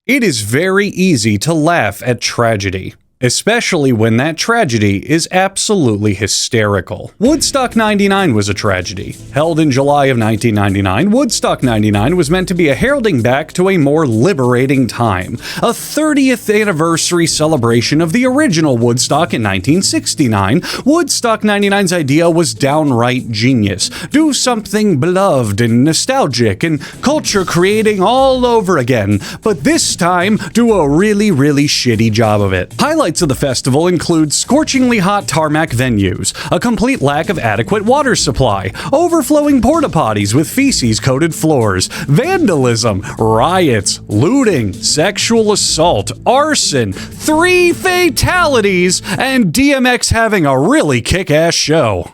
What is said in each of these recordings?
It is very easy to laugh at tragedy, especially when that tragedy is absolutely hysterical. Woodstock 99 was a tragedy. Held in July of 1999, Woodstock 99 was meant to be a heralding back to a more liberating time, a 30th anniversary celebration of the original Woodstock in 1969. Woodstock 99's idea was downright genius. Do something beloved and nostalgic and culture creating all over again, but this time do a really shitty job of it. Highlights of the festival include scorchingly hot tarmac venues, a complete lack of adequate water supply, overflowing porta potties with feces-coated floors, vandalism, riots, looting, sexual assault, arson, 3 fatalities, and DMX having a really kick-ass show.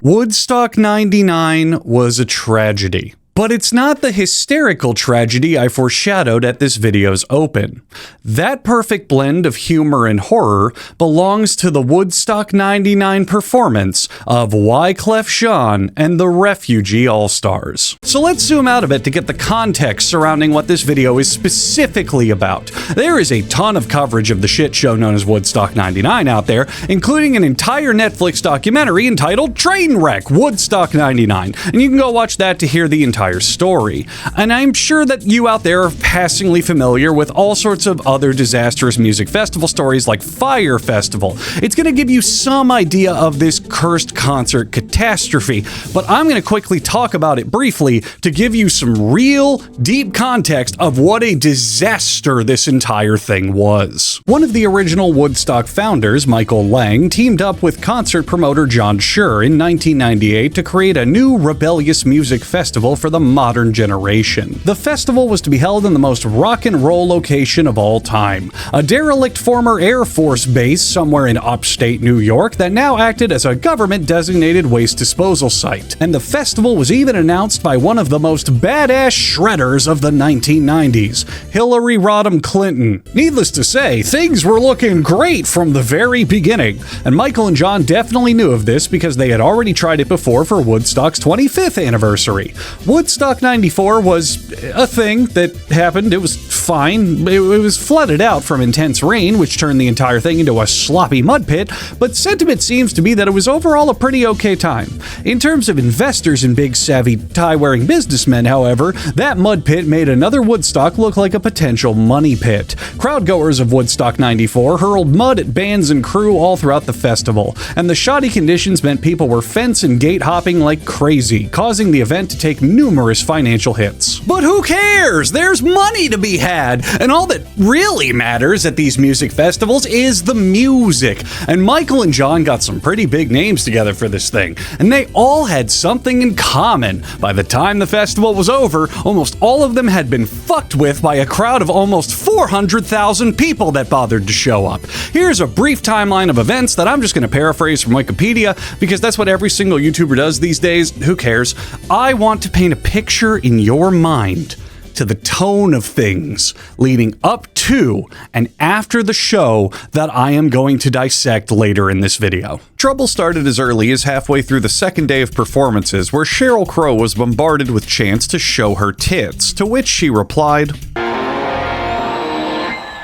Woodstock 99 was a tragedy. But it's not the hysterical tragedy I foreshadowed at this video's open. That perfect blend of humor and horror belongs to the Woodstock 99 performance of Wyclef Jean and the Refugee All-Stars. So let's zoom out a bit to get the context surrounding what this video is specifically about. There is a ton of coverage of the shit show known as Woodstock 99 out there, including an entire Netflix documentary entitled Trainwreck Woodstock 99, and you can go watch that to hear the entire story. And I'm sure that you out there are passingly familiar with all sorts of other disastrous music festival stories like Fyre Festival. It's going to give you some idea of this cursed concert catastrophe, but I'm going to quickly talk about it briefly to give you some real deep context of what a disaster this entire thing was. One of the original Woodstock founders, Michael Lang, teamed up with concert promoter John Schur in 1998 to create a new rebellious music festival for the modern generation. The festival was to be held in the most rock and roll location of all time, a derelict former Air Force base somewhere in upstate New York that now acted as a government-designated waste disposal site. And the festival was even announced by one of the most badass shredders of the 1990s, Hillary Rodham Clinton. Needless to say, things were looking great from the very beginning, and Michael and John definitely knew of this because they had already tried it before for Woodstock's 25th anniversary. Woodstock 94 was a thing that happened. It was fine. It was flooded out from intense rain, which turned the entire thing into a sloppy mud pit, but sentiment seems to be that it was overall a pretty okay time. In terms of investors and big savvy tie-wearing businessmen, however, that mud pit made another Woodstock look like a potential money pit. Crowdgoers of Woodstock 94 hurled mud at bands and crew all throughout the festival, and the shoddy conditions meant people were fence and gate hopping like crazy, causing the event to take numerous financial hits. But who cares? There's money to be had, and all that really matters at these music festivals is the music. And Michael and John got some pretty big names together for this thing, and they all had something in common. By the time the festival was over, almost all of them had been fucked with by a crowd of almost 400,000 people that bothered to show up. Here's a brief timeline of events that I'm just going to paraphrase from Wikipedia, because that's what every single YouTuber does these days. Who cares? I want to paint a picture in your mind to the tone of things leading up to and after the show that I am going to dissect later in this video. Trouble started as early as halfway through the second day of performances, where Sheryl Crow was bombarded with chants to show her tits, to which she replied,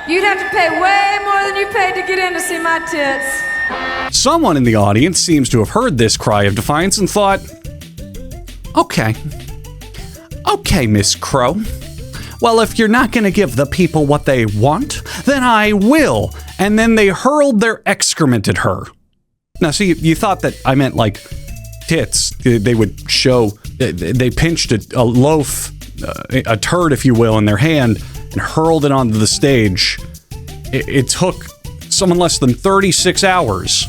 "You'd have to pay way more than you paid to get in to see my tits." Someone in the audience seems to have heard this cry of defiance and thought, Okay, Miss Crow. Well, if you're not going to give the people what they want, then I will. And then they hurled their excrement at her. Now, see, you thought that I meant like tits. They would show, they pinched a loaf, a turd, if you will, in their hand and hurled it onto the stage. It took someone less than 36 hours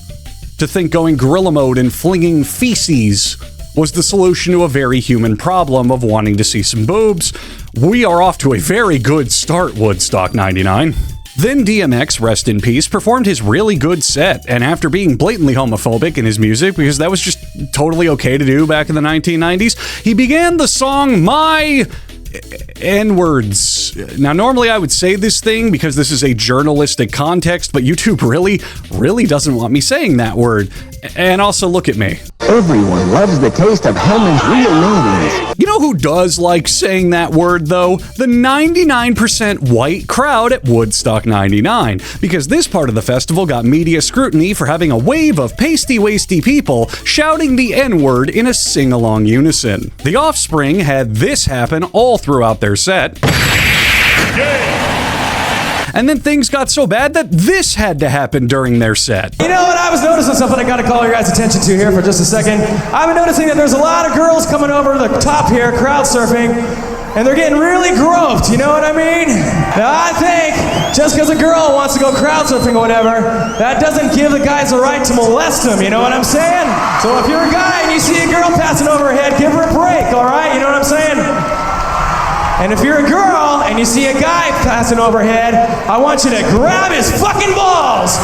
to think going gorilla mode and flinging feces was the solution to a very human problem of wanting to see some boobs. We are off to a very good start, Woodstock 99. Then DMX, rest in peace, performed his really good set, and after being blatantly homophobic in his music, because that was just totally okay to do back in the 1990s, he began the song My N-words. Now, normally I would say this thing because this is a journalistic context, but YouTube really doesn't want me saying that word. And also, look at me. Everyone loves the taste of Hellman's real mayonnaise. You know who does like saying that word, though? The 99% white crowd at Woodstock 99, because this part of the festival got media scrutiny for having a wave of pasty-wasty people shouting the N-word in a sing-along unison. The Offspring had this happen all throughout their set. And then things got so bad that this had to happen during their set. You know what? I was noticing something I got to call your guys' attention to here for just a second. I've been noticing that there's a lot of girls coming over to the top here, crowd surfing, and they're getting really groped, you know what I mean? Now I think just because a girl wants to go crowd surfing or whatever, that doesn't give the guys the right to molest them, you know what I'm saying? So if you're a guy and you see a girl passing over her head, give her a break, all right? You know what I'm saying? And if you're a girl and you see a guy passing overhead, I want you to grab his fucking balls!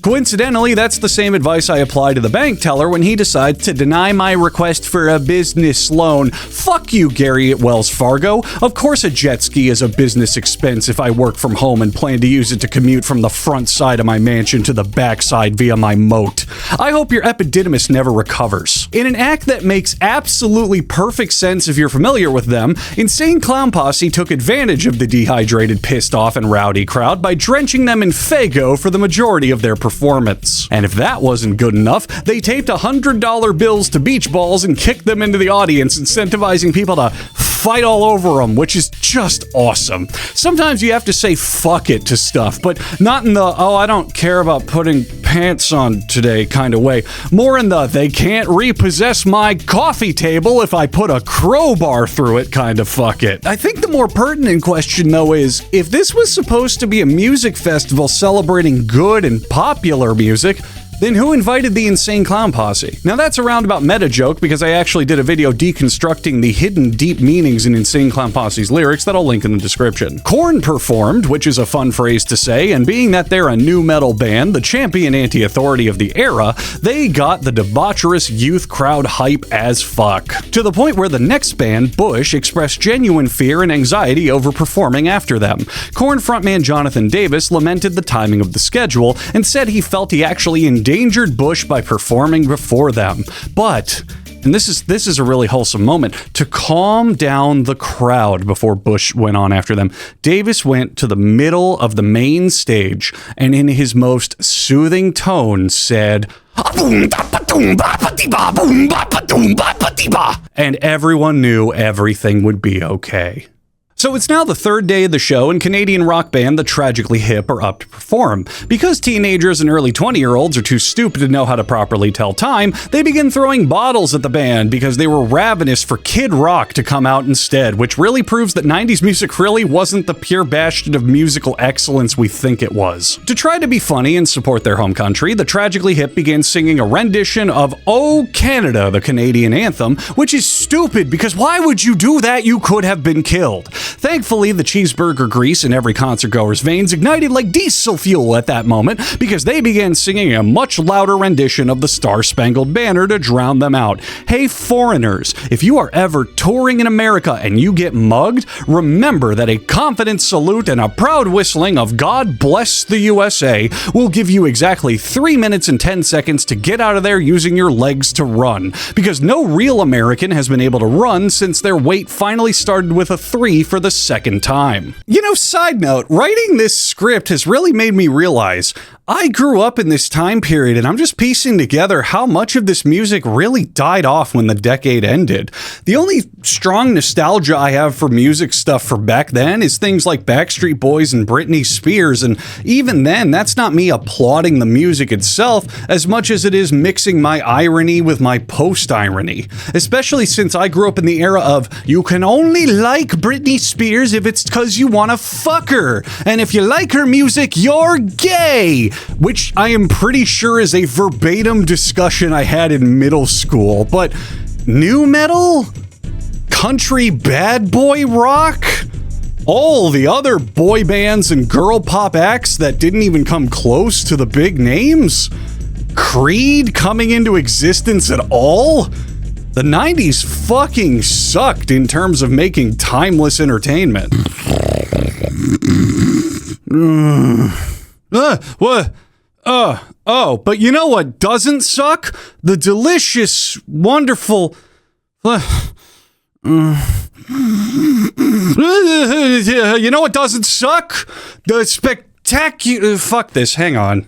Coincidentally, that's the same advice I apply to the bank teller when he decides to deny my request for a business loan. Fuck you, Gary at Wells Fargo. Of course a jet ski is a business expense if I work from home and plan to use it to commute from the front side of my mansion to the back side via my moat. I hope your epididymis never recovers. In an act that makes absolutely perfect sense if you're familiar with them, Insane Clown Posse took advantage of the dehydrated, pissed off, and rowdy crowd by drenching them in Faygo for the majority of their performance. And if that wasn't good enough, they taped $100 bills to beach balls and kicked them into the audience, incentivizing people to fight all over them, which is just awesome. Sometimes you have to say fuck it to stuff, but not in the, oh, I don't care about putting pants on today kind of way. More in the, they can't repossess my coffee table if I put a crowbar through it kind of fuck it. I think the more pertinent question, though, is if this was supposed to be a music festival celebrating good and popular music, then who invited the Insane Clown Posse? Now that's a roundabout meta joke because I actually did a video deconstructing the hidden deep meanings in Insane Clown Posse's lyrics that I'll link in the description. Korn performed, which is a fun phrase to say, and being that they're a new metal band, the champion anti-authority of the era, they got the debaucherous youth crowd hype as fuck. To the point where the next band, Bush, expressed genuine fear and anxiety over performing after them. Korn frontman Jonathan Davis lamented the timing of the schedule and said he felt he actually endangered Bush by performing before them. But, and this is a really wholesome moment, to calm down the crowd before Bush went on after them, Davis went to the middle of the main stage and in his most soothing tone said, and everyone knew everything would be okay. So it's now the third day of the show, and Canadian rock band The Tragically Hip are up to perform. Because teenagers and early 20-year-olds are too stupid to know how to properly tell time, they begin throwing bottles at the band because they were ravenous for Kid Rock to come out instead, which really proves that 90s music really wasn't the pure bastion of musical excellence we think it was. To try to be funny and support their home country, The Tragically Hip began singing a rendition of Oh Canada, the Canadian anthem, which is stupid because why would you do that? You could have been killed. Thankfully, the cheeseburger grease in every concert-goer's veins ignited like diesel fuel at that moment because they began singing a much louder rendition of the Star-Spangled Banner to drown them out. Hey, foreigners, if you are ever touring in America and you get mugged, remember that a confident salute and a proud whistling of God Bless the USA will give you exactly 3 minutes and 10 seconds to get out of there using your legs to run, because no real American has been able to run since their wait finally started with a 3 for the second time. You know, side note, writing this script has really made me realize I grew up in this time period, and I'm just piecing together how much of this music really died off when the decade ended. The only strong nostalgia I have for music stuff for back then is things like Backstreet Boys and Britney Spears, and even then, that's not me applauding the music itself as much as it is mixing my irony with my post-irony. Especially since I grew up in the era of, you can only like Britney Spears if it's because you want to fuck her, and if you like her music, you're gay! Which I am pretty sure is a verbatim discussion I had in middle school, but new metal? Country bad boy rock? All the other boy bands and girl pop acts that didn't even come close to the big names? Creed coming into existence at all? The 90s fucking sucked in terms of making timeless entertainment. What? Oh, but you know what doesn't suck? The delicious, wonderful... You know what doesn't suck? The spectacular... Fuck this, hang on.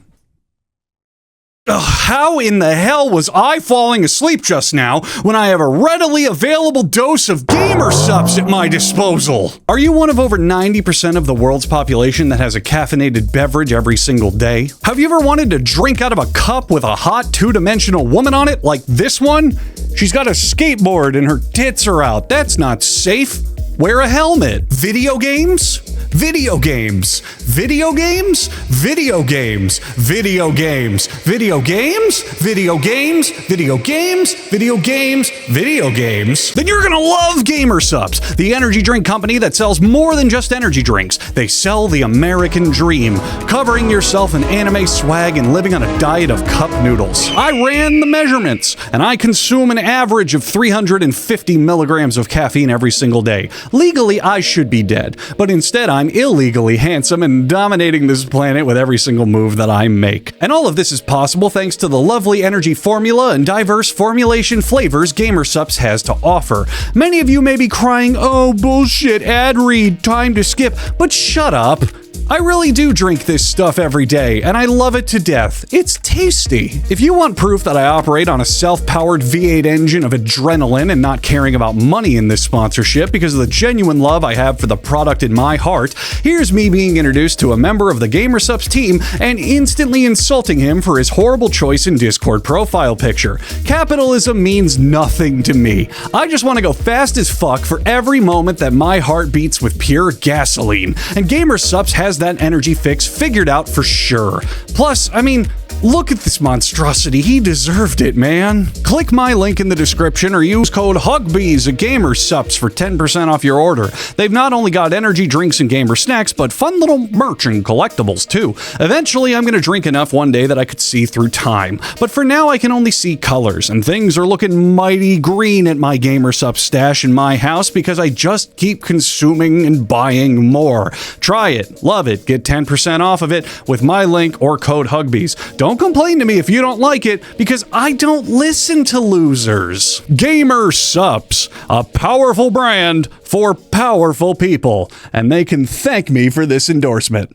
How in the hell was I falling asleep just now when I have a readily available dose of gamer subs at my disposal? Are you one of over 90% of the world's population that has a caffeinated beverage every single day? Have you ever wanted to drink out of a cup with a hot two-dimensional woman on it like this one? She's got a skateboard and her tits are out. That's not safe. Wear a helmet. Video games? Video games. Video games? Video games. Video games. Video games? Video games? Video games? Video games? Video games? Then you're gonna love Gamer Subs, the energy drink company that sells more than just energy drinks. They sell the American dream, covering yourself in anime swag and living on a diet of cup noodles. I ran the measurements, and I consume an average of 350 milligrams of caffeine every single day. Legally, I should be dead, but instead I'm illegally handsome and dominating this planet with every single move that I make. And all of this is possible thanks to the lovely energy formula and diverse formulation flavors Gamer Subs has to offer. Many of you may be crying, "Oh, bullshit, ad read, time to skip," but shut up. I really do drink this stuff every day, and I love it to death. It's tasty. If you want proof that I operate on a self-powered V8 engine of adrenaline and not caring about money in this sponsorship because of the genuine love I have for the product in my heart, here's me being introduced to a member of the Gamer Subs team and instantly insulting him for his horrible choice in Discord profile picture. Capitalism means nothing to me. I just want to go fast as fuck for every moment that my heart beats with pure gasoline, and Gamer Subs has that energy fix figured out for sure. Plus, I mean, look at this monstrosity. He deserved it, man. Click my link in the description or use code Huggbees at Gamer Subs for 10% off your order. They've not only got energy drinks and gamer snacks, but fun little merch and collectibles too. Eventually, I'm gonna drink enough one day that I could see through time. But for now, I can only see colors, and things are looking mighty green at my Gamer Subs stash in my house because I just keep consuming and buying more. Try it, love it, get 10% off of it with my link or code Huggbees. Don't complain to me if you don't like it, because I don't listen to losers. Gamer Subs, a powerful brand for powerful people, and they can thank me for this endorsement.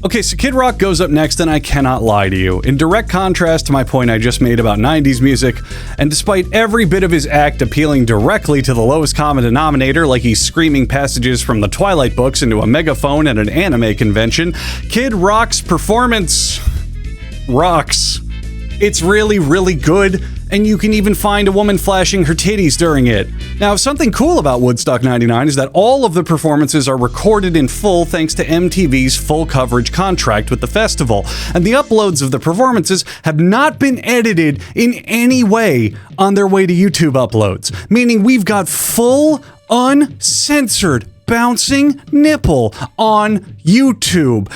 Okay, so Kid Rock goes up next, and I cannot lie to you. In direct contrast to my point I just made about 90s music, and despite every bit of his act appealing directly to the lowest common denominator, like he's screaming passages from the Twilight books into a megaphone at an anime convention, Kid Rock's performance rocks. It's really, really good, and you can even find a woman flashing her titties during it. Now, something cool about Woodstock 99 is that all of the performances are recorded in full thanks to MTV's full coverage contract with the festival, and the uploads of the performances have not been edited in any way on their way to YouTube uploads, meaning we've got full, uncensored, bouncing nipple on YouTube.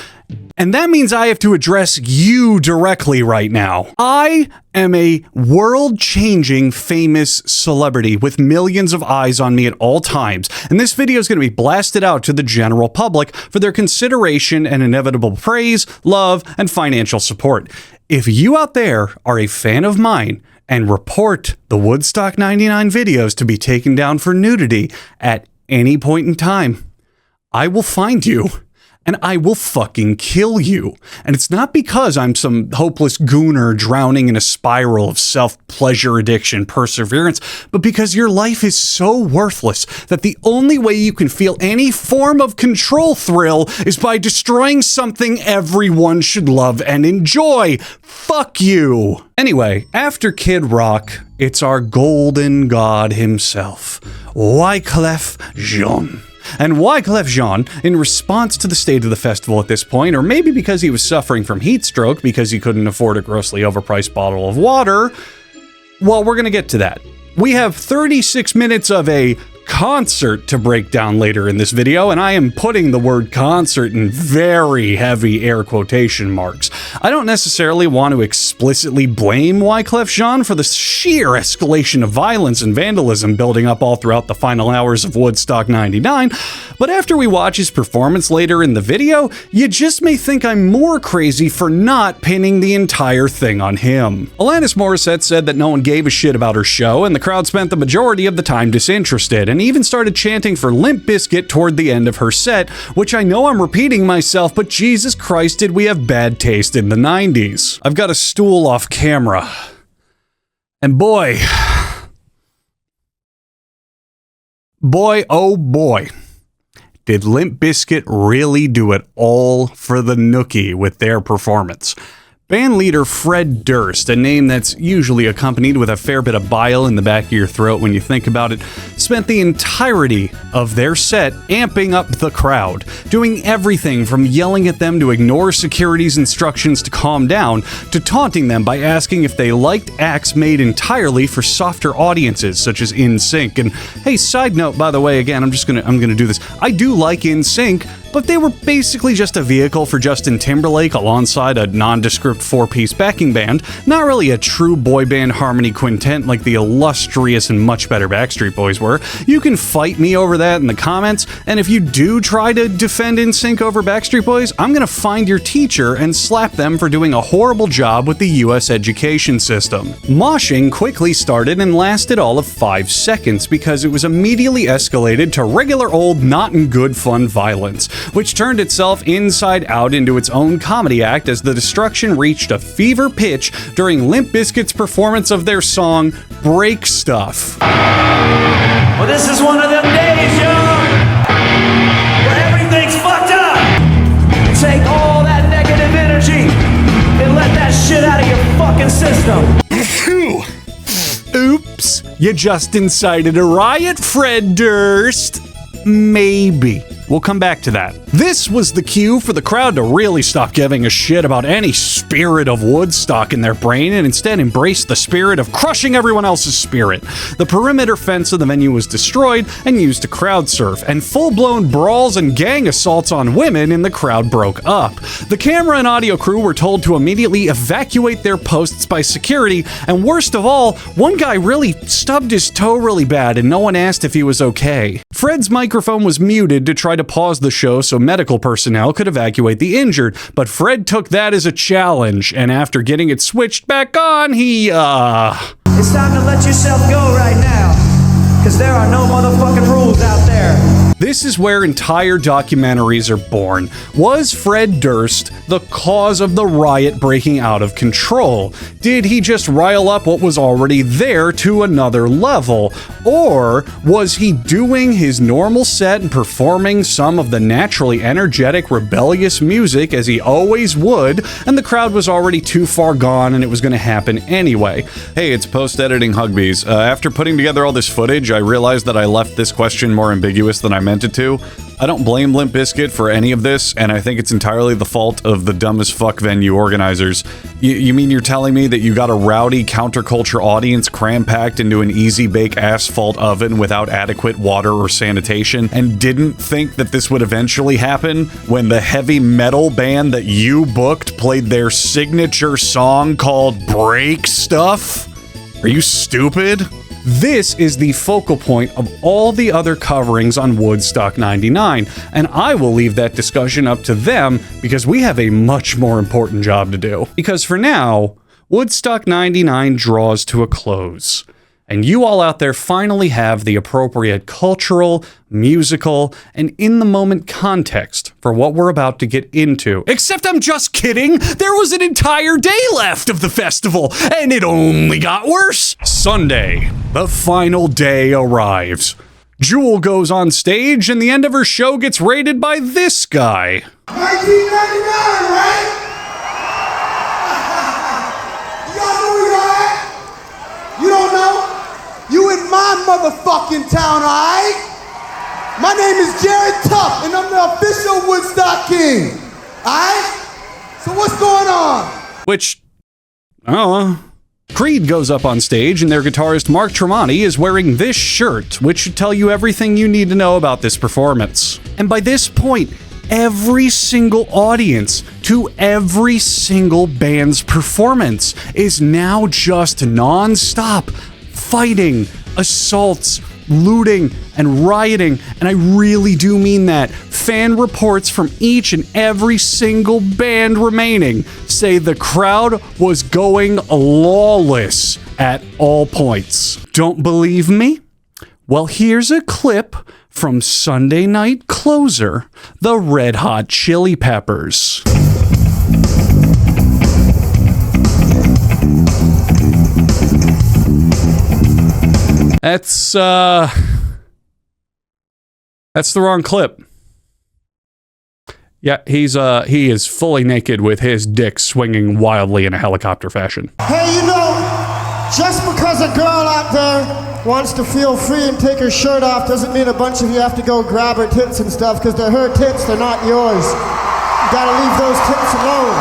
And that means I have to address you directly right now. I am a world-changing famous celebrity with millions of eyes on me at all times, and this video is going to be blasted out to the general public for their consideration and inevitable praise, love, and financial support. If you out there are a fan of mine and report the Woodstock 99 videos to be taken down for nudity at any point in time, I will find you. And I will fucking kill you. And it's not because I'm some hopeless gooner drowning in a spiral of self-pleasure addiction perseverance, but because your life is so worthless that the only way you can feel any form of control thrill is by destroying something everyone should love and enjoy. Fuck you. Anyway, after Kid Rock, it's our golden god himself, Wyclef Jean. And Wyclef Jean, in response to the state of the festival at this point, or maybe because he was suffering from heat stroke because he couldn't afford a grossly overpriced bottle of water, well, we're gonna get to that. We have 36 minutes of a concert to break down later in this video, and I am putting the word concert in very heavy air quotation marks. I don't necessarily want to explicitly blame Wyclef Jean for the sheer escalation of violence and vandalism building up all throughout the final hours of Woodstock 99, But after we watch his performance later in the video, you just may think I'm more crazy for not pinning the entire thing on him. Alanis Morissette said that no one gave a shit about her show, and the crowd spent the majority of the time disinterested, and even started chanting for Limp Bizkit toward the end of her set, which I know I'm repeating myself, but Jesus Christ, did we have bad taste in the 90s. I've got a stool off camera. And boy, oh boy, did Limp Bizkit really do it all for the nookie with their performance. Band leader Fred Durst, a name that's usually accompanied with a fair bit of bile in the back of your throat when you think about it, spent the entirety of their set amping up the crowd, doing everything from yelling at them to ignore security's instructions to calm down, to taunting them by asking if they liked acts made entirely for softer audiences, such as NSYNC. And hey, side note, by the way, again, I'm gonna do this. I do like NSYNC, but they were basically just a vehicle for Justin Timberlake alongside a nondescript four-piece backing band, not really a true boy band harmony quintet like the illustrious and much better Backstreet Boys were. You can fight me over that in the comments, and if you do try to defend NSYNC over Backstreet Boys, I'm gonna find your teacher and slap them for doing a horrible job with the US education system. Moshing quickly started and lasted all of 5 seconds because it was immediately escalated to regular old not in good fun violence, which turned itself inside out into its own comedy act as the destruction reached a fever pitch during Limp Bizkit's performance of their song Break Stuff. Well, this is one of them days, y'all, where everything's fucked up. Take all that negative energy and let that shit out of your fucking system. Oops, you just incited a riot, Fred Durst. Maybe. We'll come back to that. This was the cue for the crowd to really stop giving a shit about any spirit of Woodstock in their brain and instead embrace the spirit of crushing everyone else's spirit. The perimeter fence of the venue was destroyed and used to crowd surf, and full-blown brawls and gang assaults on women in the crowd broke up. The camera and audio crew were told to immediately evacuate their posts by security, and worst of all, one guy really stubbed his toe really bad and no one asked if he was okay. Fred's microphone was muted to try to pause the show so medical personnel could evacuate the injured, but Fred took that as a challenge, and after getting it switched back on, he, It's time to let yourself go right now, because there are no motherfucking rules out there. This is where entire documentaries are born. Was Fred Durst the cause of the riot breaking out of control? Did he just rile up what was already there to another level? Or was he doing his normal set and performing some of the naturally energetic, rebellious music as he always would, and the crowd was already too far gone and it was going to happen anyway? Hey, it's post-editing Huggbees. After putting together all this footage, I realized that I left this question more ambiguous than I meant it to. I don't blame Limp Bizkit for any of this, and I think it's entirely the fault of the dumb as fuck venue organizers. You mean you're telling me that you got a rowdy counterculture audience cram-packed into an easy-bake asphalt oven without adequate water or sanitation, and didn't think that this would eventually happen when the heavy metal band that you booked played their signature song called Break Stuff? Are you stupid? This is the focal point of all the other coverings on Woodstock 99, and I will leave that discussion up to them because we have a much more important job to do. Because for now, Woodstock 99 draws to a close, and you all out there finally have the appropriate cultural, musical, and in-the-moment context for what we're about to get into. Except I'm just kidding! There was an entire day left of the festival, and it only got worse! Sunday, the final day arrives. Jewel goes on stage, and the end of her show gets rated by this guy. 1999, right? Y'all know where y'all at? You don't know? You in my motherfucking town, alright? My name is Jared Tuff, and I'm the official Woodstock King. Alright? So what's going on? Which, I don't know. Creed goes up on stage, and their guitarist Mark Tremonti is wearing this shirt, which should tell you everything you need to know about this performance. And by this point, every single audience to every single band's performance is now just non-stop fighting, assaults, looting and rioting, and I really do mean that. Fan reports from each and every single band remaining say the crowd was going lawless at all points. Don't believe me? Well, here's a clip from Sunday Night Closer, the Red Hot Chili Peppers. That's the wrong clip. Yeah, he is fully naked with his dick swinging wildly in a helicopter fashion. Hey, you know, just because a girl out there wants to feel free and take her shirt off doesn't mean a bunch of you have to go grab her tits and stuff, because they're her tits, they're not yours. You gotta leave those tits alone.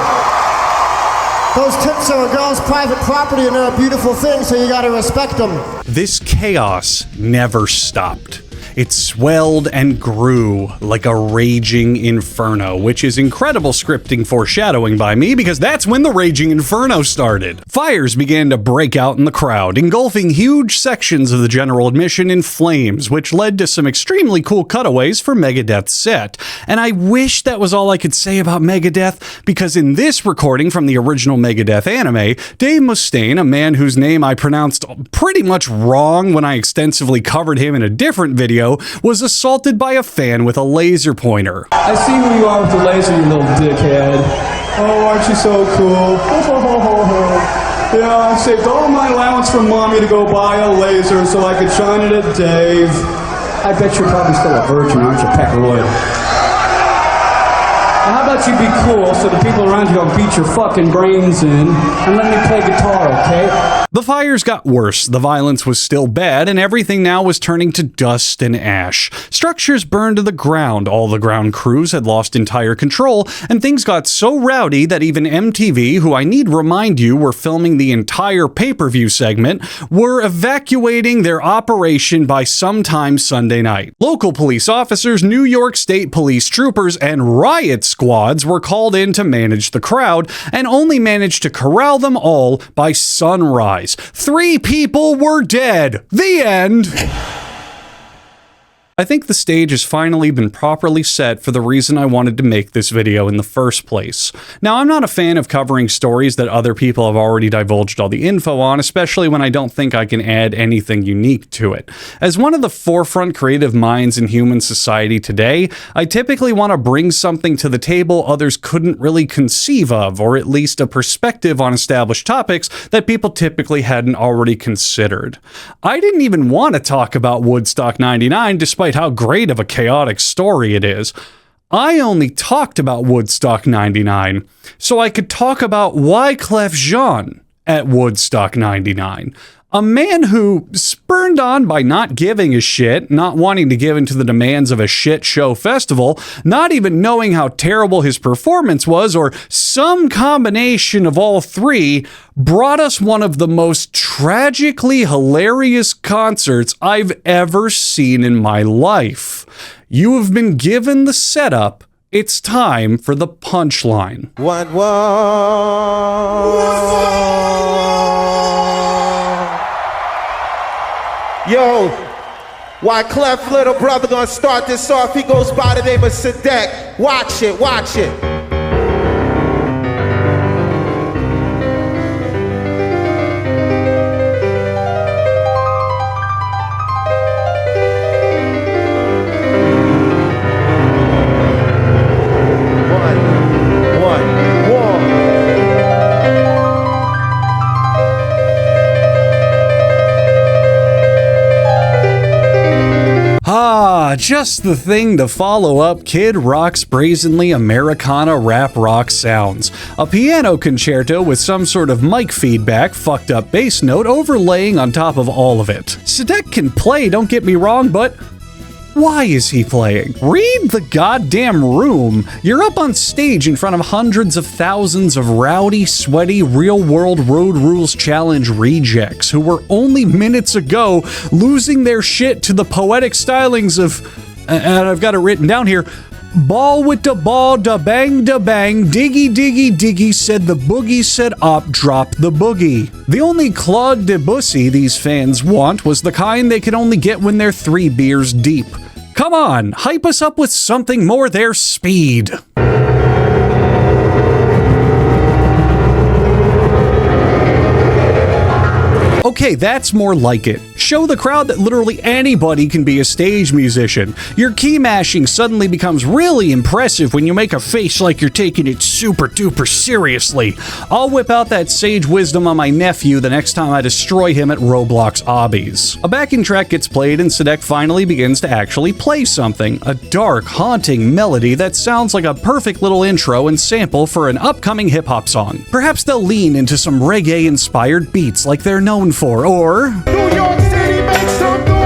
Those tits are a girl's private property and they're a beautiful thing, so you gotta respect them. This chaos never stopped. It swelled and grew like a raging inferno, which is incredible scripting foreshadowing by me, because that's when the raging inferno started. Fires began to break out in the crowd, engulfing huge sections of the general admission in flames, which led to some extremely cool cutaways for Megadeth's set. And I wish that was all I could say about Megadeth, because in this recording from the original Megadeth anime, Dave Mustaine, a man whose name I pronounced pretty much wrong when I extensively covered him in a different video, was assaulted by a fan with a laser pointer. I see who you are with the laser, you little dickhead. Oh, aren't you so cool? Yeah, I saved all my allowance from mommy to go buy a laser so I could shine it at Dave. I bet you're probably still a virgin, aren't you, Peckeroid? Now, how about you be cool so the people around you don't beat your fucking brains in and let me play guitar, okay? The fires got worse, the violence was still bad, and everything now was turning to dust and ash. Structures burned to the ground, all the ground crews had lost entire control, and things got so rowdy that even MTV, who I need remind you were filming the entire pay-per-view segment, were evacuating their operation by sometime Sunday night. Local police officers, New York State police troopers, and riot squads were called in to manage the crowd, and only managed to corral them all by sunrise. 3 people were dead. The end. I think the stage has finally been properly set for the reason I wanted to make this video in the first place. Now, I'm not a fan of covering stories that other people have already divulged all the info on, especially when I don't think I can add anything unique to it. As one of the forefront creative minds in human society today, I typically want to bring something to the table others couldn't really conceive of, or at least a perspective on established topics that people typically hadn't already considered. I didn't even want to talk about Woodstock 99, despite how great of a chaotic story it is. I only talked about Woodstock 99 so I could talk about Wyclef Jean at Woodstock 99. A man who, spurned on by not giving a shit, not wanting to give into the demands of a shit show festival, not even knowing how terrible his performance was, or some combination of all three, brought us one of the most tragically hilarious concerts I've ever seen in my life. You have been given the setup. It's time for the punchline. What was? Yo, Wyclef little brother gonna start this off. He goes by the name of Sadek. Watch it, watch it. Just the thing to follow up Kid Rock's brazenly Americana rap rock sounds. A piano concerto with some sort of mic feedback, fucked up bass note overlaying on top of all of it. Sadek can play, don't get me wrong, but why is he playing? Read the goddamn room. You're up on stage in front of hundreds of thousands of rowdy, sweaty, real-world Road Rules Challenge rejects who were only minutes ago losing their shit to the poetic stylings of, and I've got it written down here, Ball with the ball, da bang, diggy, diggy, diggy, said the boogie, said up, drop the boogie. The only Claude Debussy these fans want was the kind they could only get when they're 3 beers deep. Come on, hype us up with something more their speed. Okay, that's more like it. Show the crowd that literally anybody can be a stage musician. Your key mashing suddenly becomes really impressive when you make a face like you're taking it super duper seriously. I'll whip out that sage wisdom on my nephew the next time I destroy him at Roblox Obbies. A backing track gets played and Sadek finally begins to actually play something. A dark, haunting melody that sounds like a perfect little intro and sample for an upcoming hip-hop song. Perhaps they'll lean into some reggae-inspired beats like they're known for, or New York City makes some noise.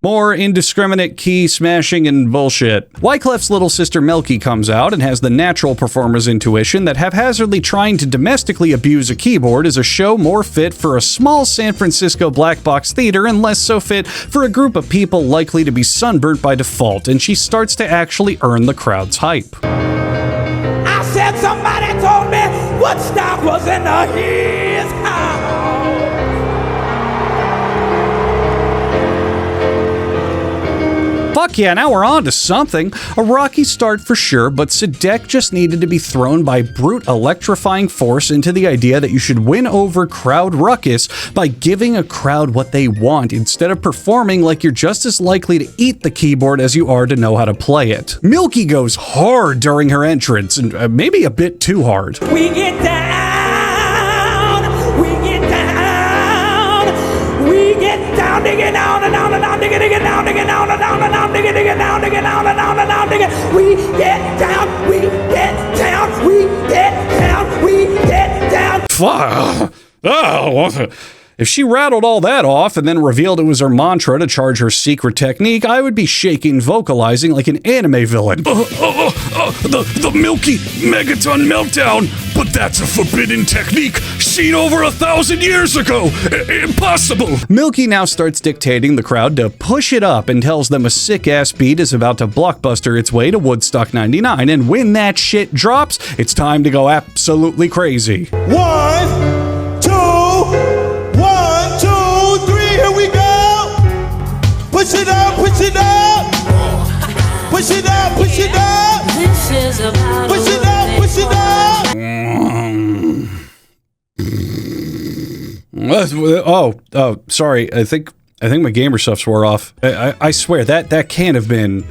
more indiscriminate key smashing and bullshit. Wyclef's little sister Melky comes out and has the natural performer's intuition that haphazardly trying to domestically abuse a keyboard is a show more fit for a small San Francisco black box theater and less so fit for a group of people likely to be sunburnt by default, and she starts to actually earn the crowd's hype. I said somebody told me Woodstock was in his house. Fuck yeah, now we're on to something. A rocky start for sure, but Sadek just needed to be thrown by brute electrifying force into the idea that you should win over crowd ruckus by giving a crowd what they want instead of performing like you're just as likely to eat the keyboard as you are to know how to play it. Milky goes hard during her entrance, and maybe a bit too hard. We get down, we get down, we get down, digging down and down and down, digging down, digging down and down and down, digging down, digging down and down and down, digging. We get down, we get down, we get down, we get down. Fuck. Oh, if she rattled all that off and then revealed it was her mantra to charge her secret technique, I would be shaking, vocalizing like an anime villain. The Milky Megaton Meltdown, but that's a forbidden technique seen over 1,000 years ago. Impossible. Milky now starts dictating the crowd to push it up and tells them a sick-ass beat is about to blockbuster its way to Woodstock 99, and when that shit drops, it's time to go absolutely crazy. 1, 2, 1, 2, 3, here we go. Push it up, push it up. Push it up, push it up. This is about Push it up, push it up. Oh, sorry. I think my gamer stuff swore off. I swear that can't have been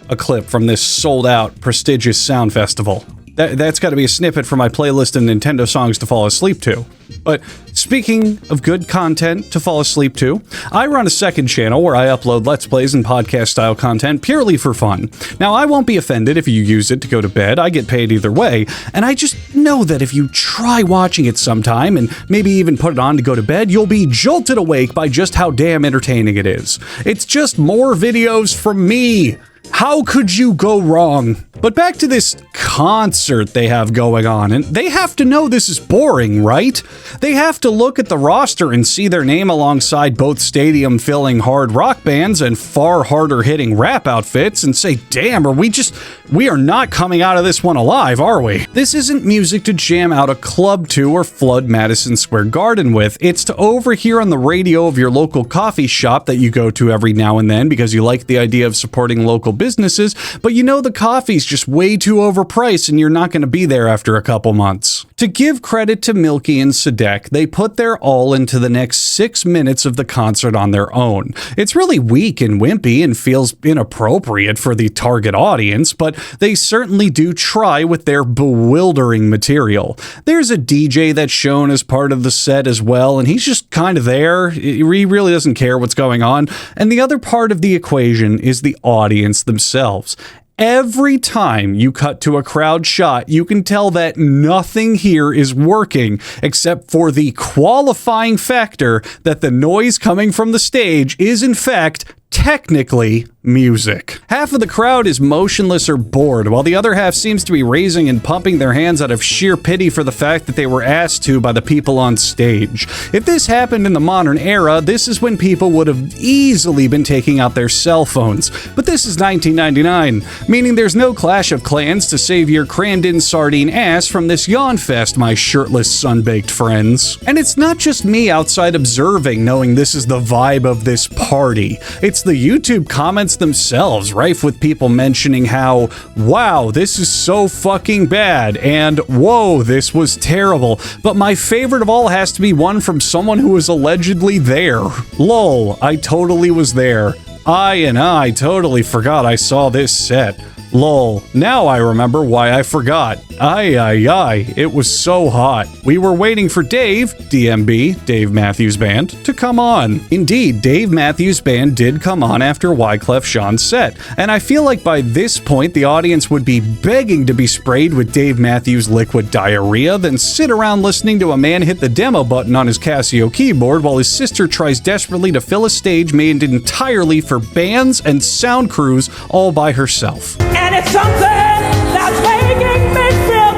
a clip from this sold-out, prestigious sound festival. That's got to be a snippet from my playlist of Nintendo songs to fall asleep to. But speaking of good content to fall asleep to, I run a second channel where I upload Let's Plays and podcast-style content purely for fun. Now, I won't be offended if you use it to go to bed. I get paid either way, and I just know that if you try watching it sometime and maybe even put it on to go to bed, you'll be jolted awake by just how damn entertaining it is. It's just more videos from me. How could you go wrong? But back to this concert they have going on, and they have to know this is boring, right? They have to look at the roster and see their name alongside both stadium-filling hard rock bands and far harder-hitting rap outfits and say, damn, we are not coming out of this one alive, are we? This isn't music to jam out a club to or flood Madison Square Garden with. It's to overhear on the radio of your local coffee shop that you go to every now and then because you like the idea of supporting local businesses, but you know the coffee's just way too overpriced and you're not going to be there after a couple months. To give credit to Milky and Sadek, they put their all into the next 6 minutes of the concert on their own. It's really weak and wimpy and feels inappropriate for the target audience, but they certainly do try with their bewildering material. There's a DJ that's shown as part of the set as well, and he's just kind of there. He really doesn't care what's going on. And the other part of the equation is the audience themselves. Every time you cut to a crowd shot, you can tell that nothing here is working except for the qualifying factor that the noise coming from the stage is in fact technically music. Half of the crowd is motionless or bored, while the other half seems to be raising and pumping their hands out of sheer pity for the fact that they were asked to by the people on stage. If this happened in the modern era, this is when people would have easily been taking out their cell phones. But this is 1999, meaning there's no Clash of Clans to save your crammed-in sardine ass from this yawn fest, my shirtless, sun-baked friends. And it's not just me outside observing, knowing this is the vibe of this party. It's the YouTube comments themselves, rife with people mentioning how, wow, this is so fucking bad, and whoa, this was terrible. But my favorite of all has to be one from someone who was allegedly there. Lol, I totally was there. I totally forgot I saw this set. Lol, now I remember why I forgot. It was so hot. We were waiting for Dave, DMB, Dave Matthews Band, to come on. Indeed, Dave Matthews Band did come on after Wyclef Jean's set, and I feel like by this point the audience would be begging to be sprayed with Dave Matthews liquid diarrhea, then sit around listening to a man hit the demo button on his Casio keyboard while his sister tries desperately to fill a stage made entirely for bands and sound crews all by herself. And it's something that's making me feel.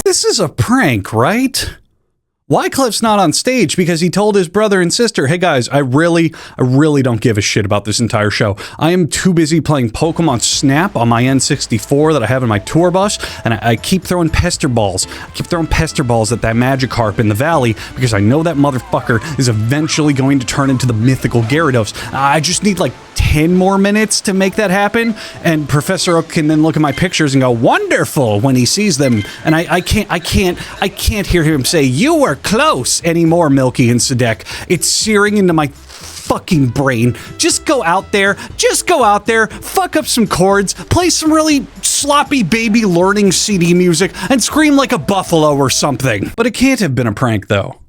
This is a prank, right? Wyclef's not on stage because he told his brother and sister, hey guys, I really don't give a shit about this entire show. I am too busy playing Pokemon Snap on my N64 that I have in my tour bus, and I keep throwing pester balls. I keep throwing pester balls at that Magikarp in the valley because I know that motherfucker is eventually going to turn into the mythical Gyarados. I just need like 10 more minutes to make that happen, and Professor Oak can then look at my pictures and go, wonderful, when he sees them, and I can't hear him say, you were close anymore, Milky and Sadek. It's searing into my fucking brain. Just go out there, fuck up some chords, play some really sloppy baby learning CD music, and scream like a buffalo or something. But it can't have been a prank, though,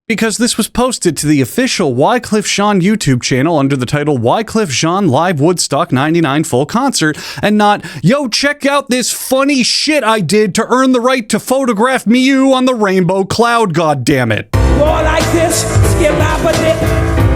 because this was posted to the official Wyclef Jean YouTube channel under the title Wyclef Jean Live Woodstock 99 Full Concert, and not, yo, check out this funny shit I did to earn the right to photograph Mew on the rainbow cloud, goddammit. More like this, skip out a bit.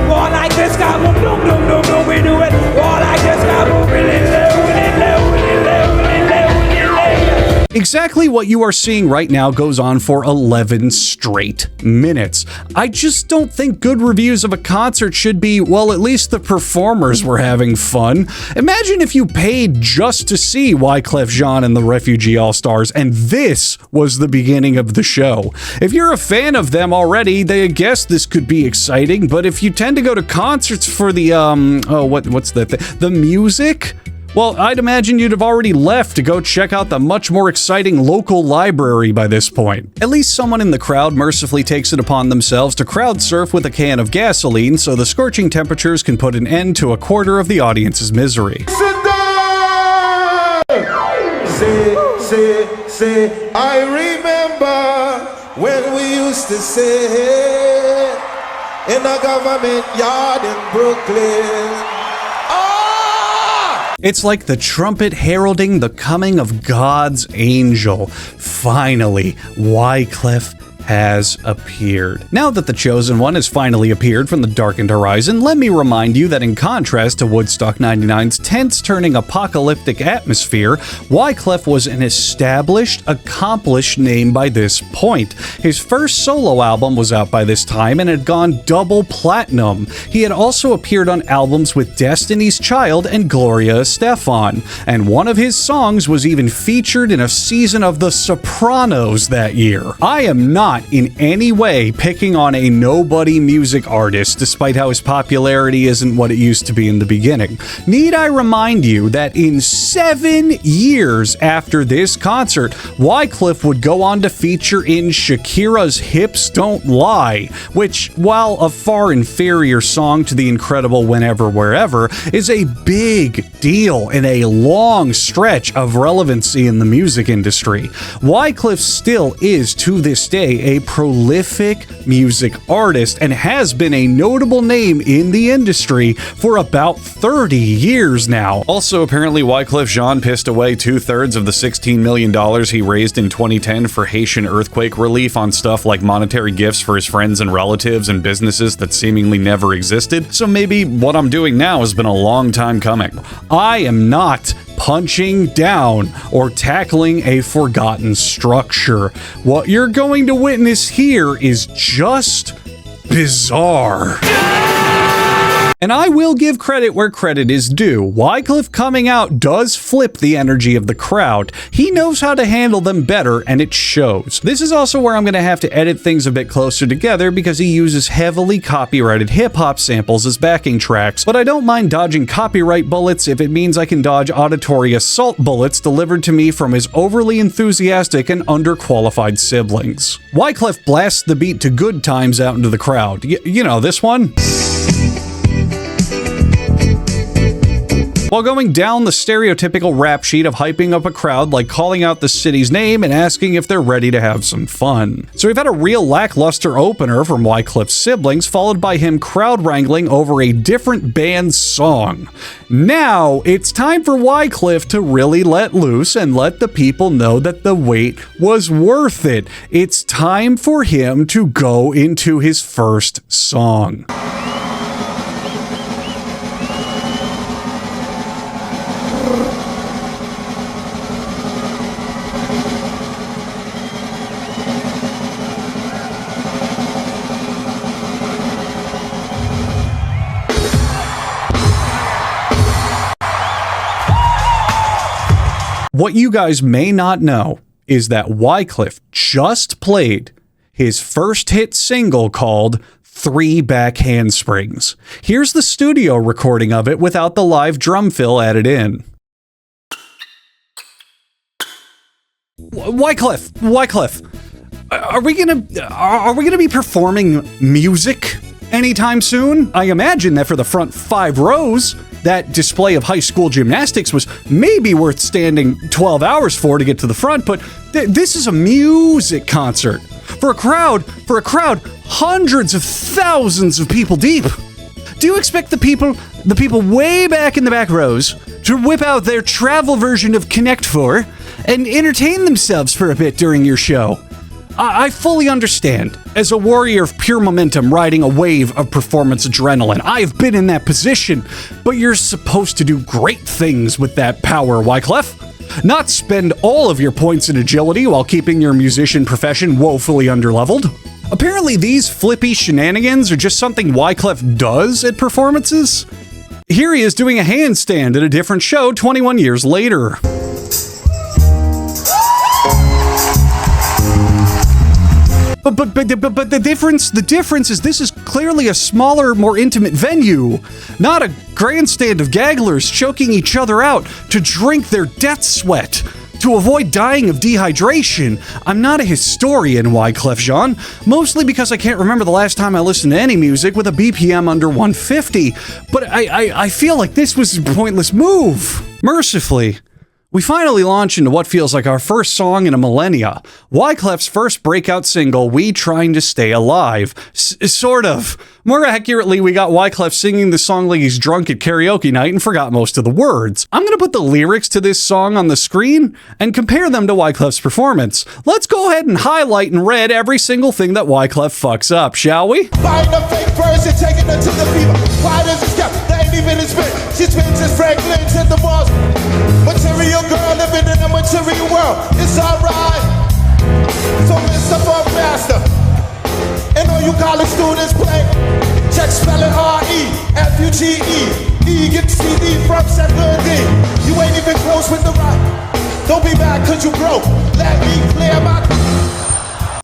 More like this, got boom, boom, boom, boom, boom, we do it. More like this, got boom, really low, really low, really low, really low, really low. Exactly what you are seeing right now goes on for 11 straight minutes. I just don't think good reviews of a concert should be, well, at least the performers were having fun. Imagine if you paid just to see Wyclef Jean and the Refugee All-Stars, and this was the beginning of the show. If you're a fan of them already, I guess this could be exciting, but if you tend to go to concerts for the, the music? Well, I'd imagine you'd have already left to go check out the much more exciting local library by this point. At least someone in the crowd mercifully takes it upon themselves to crowd surf with a can of gasoline so the scorching temperatures can put an end to a quarter of the audience's misery. Say, I remember when we used to say in a government yard in Brooklyn. It's like the trumpet heralding the coming of God's angel. Finally, Wyclef has appeared. Now that the Chosen One has finally appeared from the darkened horizon, let me remind you that in contrast to Woodstock 99's tense-turning apocalyptic atmosphere, Wyclef was an established, accomplished name by this point. His first solo album was out by this time and had gone double platinum. He had also appeared on albums with Destiny's Child and Gloria Estefan, and one of his songs was even featured in a season of The Sopranos that year. I am not in any way picking on a nobody music artist, despite how his popularity isn't what it used to be in the beginning. Need I remind you that in 7 years after this concert, Wyclef would go on to feature in Shakira's Hips Don't Lie, which, while a far inferior song to the incredible Whenever Wherever, is a big deal in a long stretch of relevancy in the music industry. Wyclef still is, to this day, a prolific music artist and has been a notable name in the industry for about 30 years now. Also, apparently Wyclef Jean pissed away 2/3 of the $16 million he raised in 2010 for Haitian earthquake relief on stuff like monetary gifts for his friends and relatives and businesses that seemingly never existed. So maybe what I'm doing now has been a long time coming. I am not punching down or tackling a forgotten structure. What you're going to witness here is just bizarre. And I will give credit where credit is due. Wyclef coming out does flip the energy of the crowd. He knows how to handle them better, and it shows. This is also where I'm going to have to edit things a bit closer together because he uses heavily copyrighted hip-hop samples as backing tracks, but I don't mind dodging copyright bullets if it means I can dodge auditory assault bullets delivered to me from his overly enthusiastic and underqualified siblings. Wyclef blasts the beat to Good Times out into the crowd. You know, this one? While going down the stereotypical rap sheet of hyping up a crowd like calling out the city's name and asking if they're ready to have some fun. So we've had a real lackluster opener from Wyclef's siblings, followed by him crowd wrangling over a different band's song. Now, it's time for Wyclef to really let loose and let the people know that the wait was worth it. It's time for him to go into his first song. What you guys may not know is that Wyclef just played his first hit single called 3 Back Handsprings. Here's the studio recording of it without the live drum fill added in. Wyclef, are we gonna be performing music anytime soon? I imagine that for the front 5 rows, that display of high school gymnastics was maybe worth standing 12 hours for to get to the front, but this is a music concert for a crowd hundreds of thousands of people deep. Do you expect the people way back in the back rows to whip out their travel version of Connect 4 and entertain themselves for a bit during your show? I fully understand. As a warrior of pure momentum riding a wave of performance adrenaline, I've been in that position, but you're supposed to do great things with that power, Wyclef. Not spend all of your points in agility while keeping your musician profession woefully underleveled. Apparently these flippy shenanigans are just something Wyclef does at performances. Here he is doing a handstand at a different show 21 years later. But the difference is this is clearly a smaller, more intimate venue, not a grandstand of gagglers choking each other out to drink their death sweat to avoid dying of dehydration. I'm not a historian, Wyclef Jean, mostly because I can't remember the last time I listened to any music with a BPM under 150, but I feel like this was a pointless move. Mercifully, we finally launch into what feels like our first song in a millennia. Wyclef's first breakout single, We Trying to Stay Alive. Sort of. More accurately, we got Wyclef singing the song like he's drunk at karaoke night and forgot most of the words. I'm gonna put the lyrics to this song on the screen and compare them to Wyclef's performance. Let's go ahead and highlight in red every single thing that Wyclef fucks up, shall we? Buying a fake person, taking her to the fever. Why does it step? They ain't even his bit. She spins his Franklin to the walls. Material girl living in a material world. It's alright. So Mr. Funk Master and all you college students play. Check spelling R-E-F-U-G-E. E get CD from 7D. You ain't even close with the right. Don't be mad cause you broke. Let me clear my...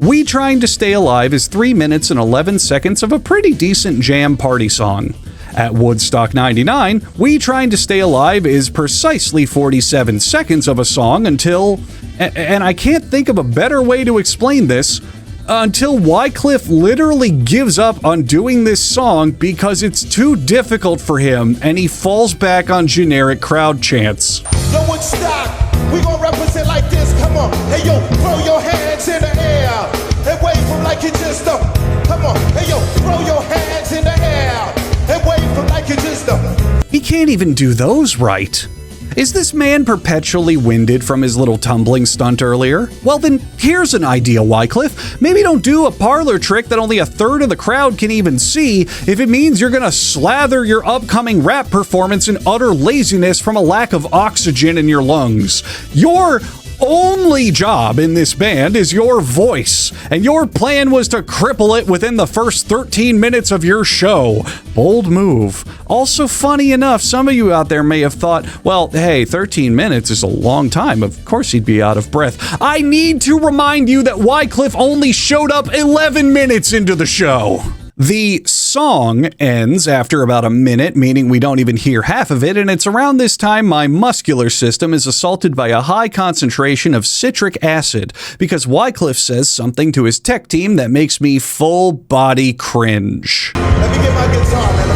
We Trying to Stay Alive is 3 minutes and 11 seconds of a pretty decent jam party song. At Woodstock 99, We Trying to Stay Alive is precisely 47 seconds of a song until, and I can't think of a better way to explain this, until Wyclef literally gives up on doing this song because it's too difficult for him and he falls back on generic crowd chants. No one stop. We gon' represent like this. Come on. Hey yo, throw your hands in the air and wave for like you just don't. Come on, hey yo, throw your hands in the air and wave them like you just don't. He can't even do those right. Is this man perpetually winded from his little tumbling stunt earlier? Well then, here's an idea, Wycliffe. Maybe don't do a parlor trick that only a third of the crowd can even see if it means you're gonna slather your upcoming rap performance in utter laziness from a lack of oxygen in your lungs. Your only job in this band is your voice, and your plan was to cripple it within the first 13 minutes of your show. Bold move. Also funny enough, some of you out there may have thought, well, hey, 13 minutes is a long time. Of course he'd be out of breath. I need to remind you that Wycliffe only showed up 11 minutes into the show. The song ends after about a minute, meaning we don't even hear half of it, and it's around this time my muscular system is assaulted by a high concentration of citric acid because Wycliffe says something to his tech team that makes me full body cringe. Let me get my guitar, man.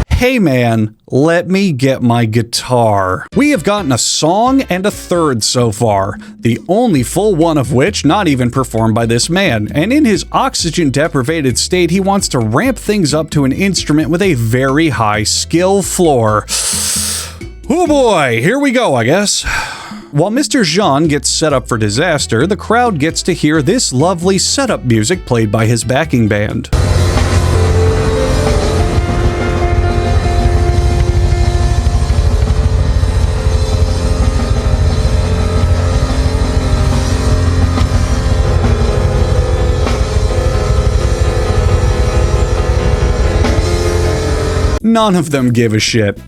Hey man, let me get my guitar. We have gotten a song and a third so far, the only full one of which not even performed by this man, and in his oxygen-deprivated state he wants to ramp things up to an instrument with a very high skill floor. Oh boy, here we go, I guess. While Mr. Jean gets set up for disaster, the crowd gets to hear this lovely setup music played by his backing band. None of them give a shit.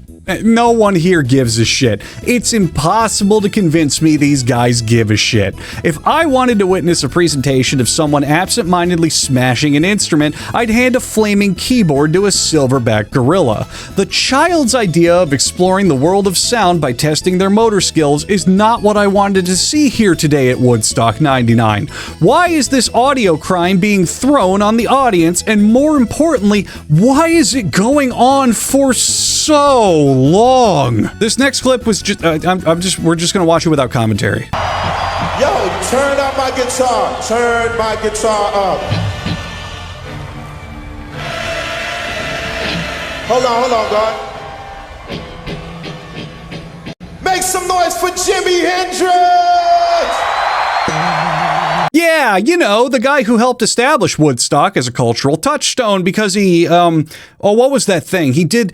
No one here gives a shit. It's impossible to convince me these guys give a shit. If I wanted to witness a presentation of someone absent-mindedly smashing an instrument, I'd hand a flaming keyboard to a silverback gorilla. The child's idea of exploring the world of sound by testing their motor skills is not what I wanted to see here today at Woodstock 99. Why is this audio crime being thrown on the audience, and more importantly, why is it going on for so long? This next clip was just we're just gonna watch it without commentary. Yo, turn up my guitar. Turn my guitar up. Hold on, God. Make some noise for Jimi Hendrix! Yeah, you know, the guy who helped establish Woodstock as a cultural touchstone because he, what was that thing? He did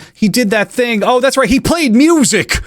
that thing. Oh, that's right. He played music.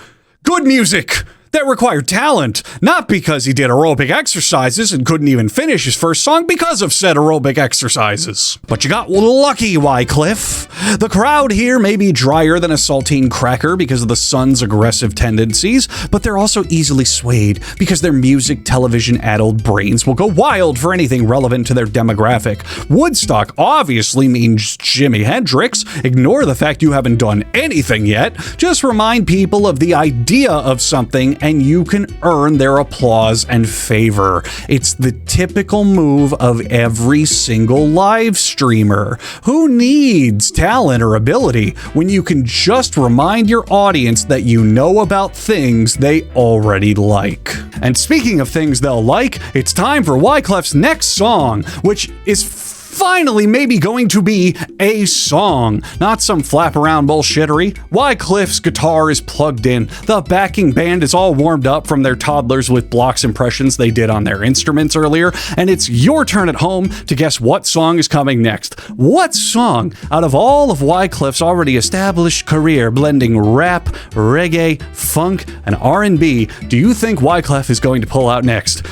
Good music. That required talent, not because he did aerobic exercises and couldn't even finish his first song because of said aerobic exercises. But you got lucky, Wycliffe. The crowd here may be drier than a saltine cracker because of the sun's aggressive tendencies, but they're also easily swayed because their music television-addled brains will go wild for anything relevant to their demographic. Woodstock obviously means Jimi Hendrix. Ignore the fact you haven't done anything yet. Just remind people of the idea of something and you can earn their applause and favor. It's the typical move of every single live streamer. Who needs talent or ability when you can just remind your audience that you know about things they already like? And speaking of things they'll like, it's time for Wycleff's next song, which is finally maybe going to be a song, not some flap around bullshittery. Wycliffe's guitar is plugged in, the backing band is all warmed up from their toddlers with blocks impressions they did on their instruments earlier, and it's your turn at home to guess what song is coming next. What song out of all of Wycliffe's already established career blending rap, reggae, funk, and R&B do you think Wycliffe is going to pull out next?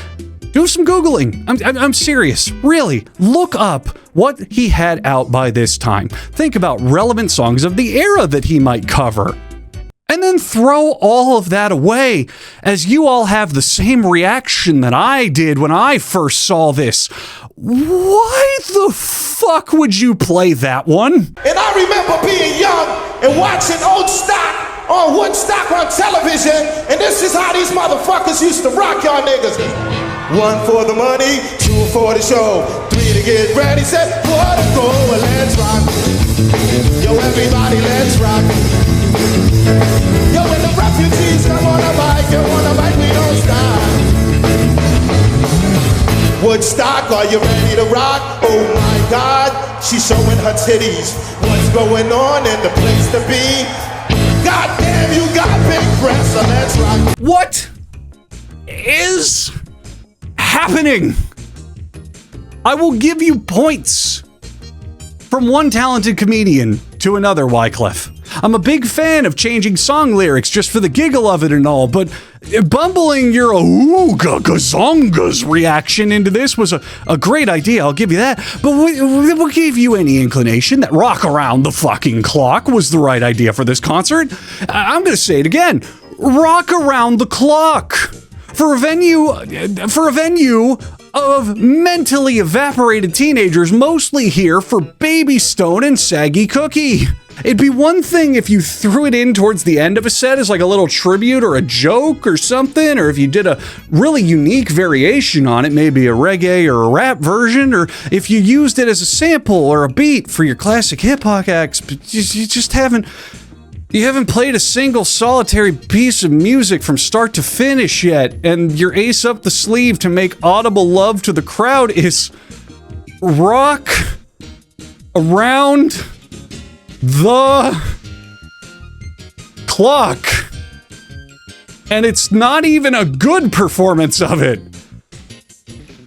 Do some Googling. I'm serious. Really, look up what he had out by this time. Think about relevant songs of the era that he might cover. And then throw all of that away as you all have the same reaction that I did when I first saw this. Why the fuck would you play that one? And I remember being young and watching old stock on Woodstock on television, and this is how these motherfuckers used to rock y'all niggas. 1 for the money, 2 for the show, 3 to get ready, set 4 to go, and let's rock. Yo, everybody, let's rock. Yo, when the refugees come on a bike, we don't stop. Woodstock, are you ready to rock? Oh my God, she's showing her titties. What's going on in the place to be? God damn, you got big breasts, so let's rock. What is happening? I will give you points from one talented comedian to another, Wyclef. I'm a big fan of changing song lyrics just for the giggle of it and all, but bumbling your ooga-gazongas reaction into this was a great idea, I'll give you that. But what gave you any inclination that Rock Around the Fucking Clock was the right idea for this concert? I'm gonna say it again. Rock Around the Clock. For a venue of mentally evaporated teenagers mostly here for Baby Stone and Saggy Cookie. It'd be one thing if you threw it in towards the end of a set as like a little tribute or a joke or something, or if you did a really unique variation on it, maybe a reggae or a rap version, or if you used it as a sample or a beat for your classic hip-hop acts, but you just haven't played a single solitary piece of music from start to finish yet, and your ace up the sleeve to make audible love to the crowd is Rock Around the Clock. And it's not even a good performance of it.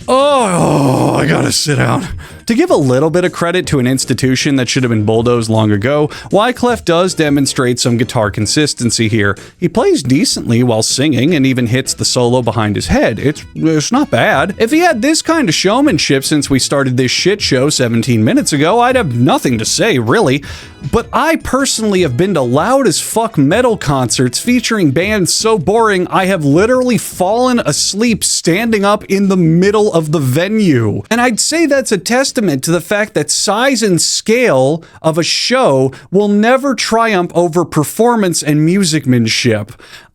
Oh, I gotta sit down. To give a little bit of credit to an institution that should have been bulldozed long ago, Wyclef does demonstrate some guitar consistency here. He plays decently while singing and even hits the solo behind his head. It's not bad. If he had this kind of showmanship since we started this shit show 17 minutes ago, I'd have nothing to say, really. But I personally have been to loud as fuck metal concerts featuring bands so boring I have literally fallen asleep standing up in the middle of the venue. And I'd say that's a testament to the fact that size and scale of a show will never triumph over performance and musicmanship.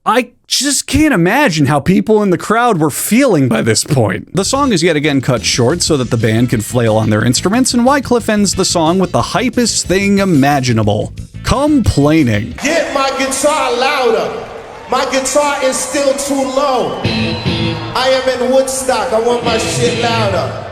I just can't imagine how people in the crowd were feeling by this point. The song is yet again cut short so that the band can flail on their instruments, and Wyclef ends the song with the hypest thing imaginable: complaining. Get my guitar louder. My guitar is still too low. I am in Woodstock. I want my shit louder.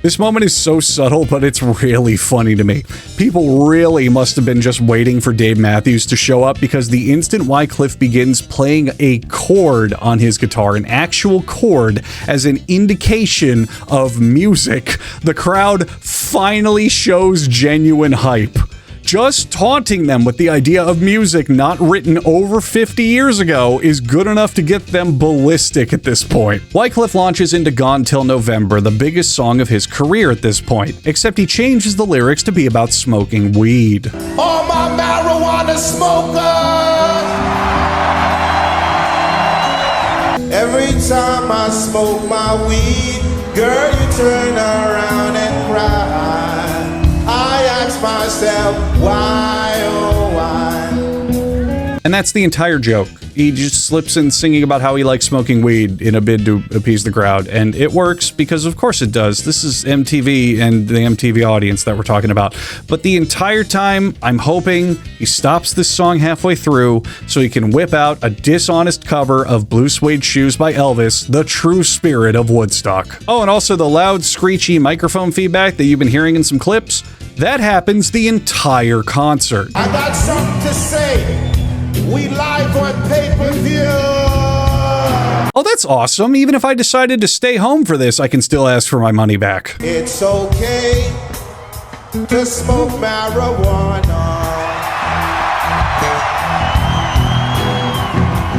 This moment is so subtle, but it's really funny to me. People really must have been just waiting for Dave Matthews to show up, because the instant Wyclef begins playing a chord on his guitar, an actual chord, as an indication of music, the crowd finally shows genuine hype. Just taunting them with the idea of music not written over 50 years ago is good enough to get them ballistic at this point. Wyclef launches into Gone Till November, the biggest song of his career at this point, except he changes the lyrics to be about smoking weed. All my marijuana smokers! Every time I smoke my weed, girl, you turn around and cry. I ask myself, why, oh why? And that's the entire joke. He just slips in singing about how he likes smoking weed in a bid to appease the crowd, and it works because of course it does. This is MTV and the MTV audience that we're talking about. But the entire time, I'm hoping he stops this song halfway through so he can whip out a dishonest cover of Blue Suede Shoes by Elvis, the true spirit of Woodstock. Oh, and also the loud, screechy microphone feedback that you've been hearing in some clips, that happens the entire concert. I got something to say. We live on pay-per-view. Oh, that's awesome. Even if I decided to stay home for this, I can still ask for my money back. It's okay to smoke marijuana.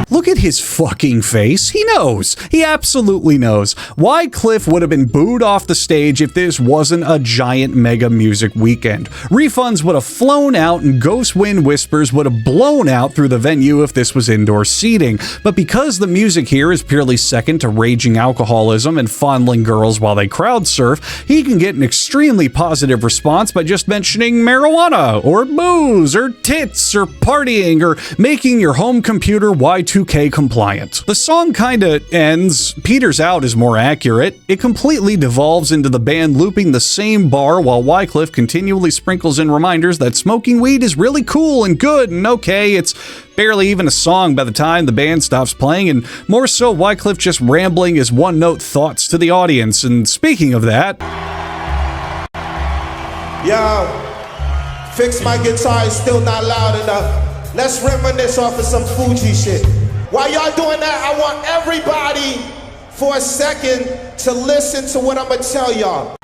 Look at his fucking face. He knows. He absolutely knows. Wyclef would have been booed off the stage if this wasn't a giant mega music weekend. Refunds would have flown out and Ghost Wind Whispers would have blown out through the venue if this was indoor seating. But because the music here is purely second to raging alcoholism and fondling girls while they crowd surf, he can get an extremely positive response by just mentioning marijuana, or booze, or tits, or partying, or making your home computer Y2K 4K compliant. The song kinda ends, peters out is more accurate. It completely devolves into the band looping the same bar while Wycliffe continually sprinkles in reminders that smoking weed is really cool and good and okay. It's barely even a song by the time the band stops playing, and more so Wycliffe just rambling his one-note thoughts to the audience. And speaking of that... Yo, fix my guitar, it's still not loud enough. Let's reminisce off of some Fuji shit. While y'all doing that, I want everybody for a second to listen to what I'm gonna tell y'all.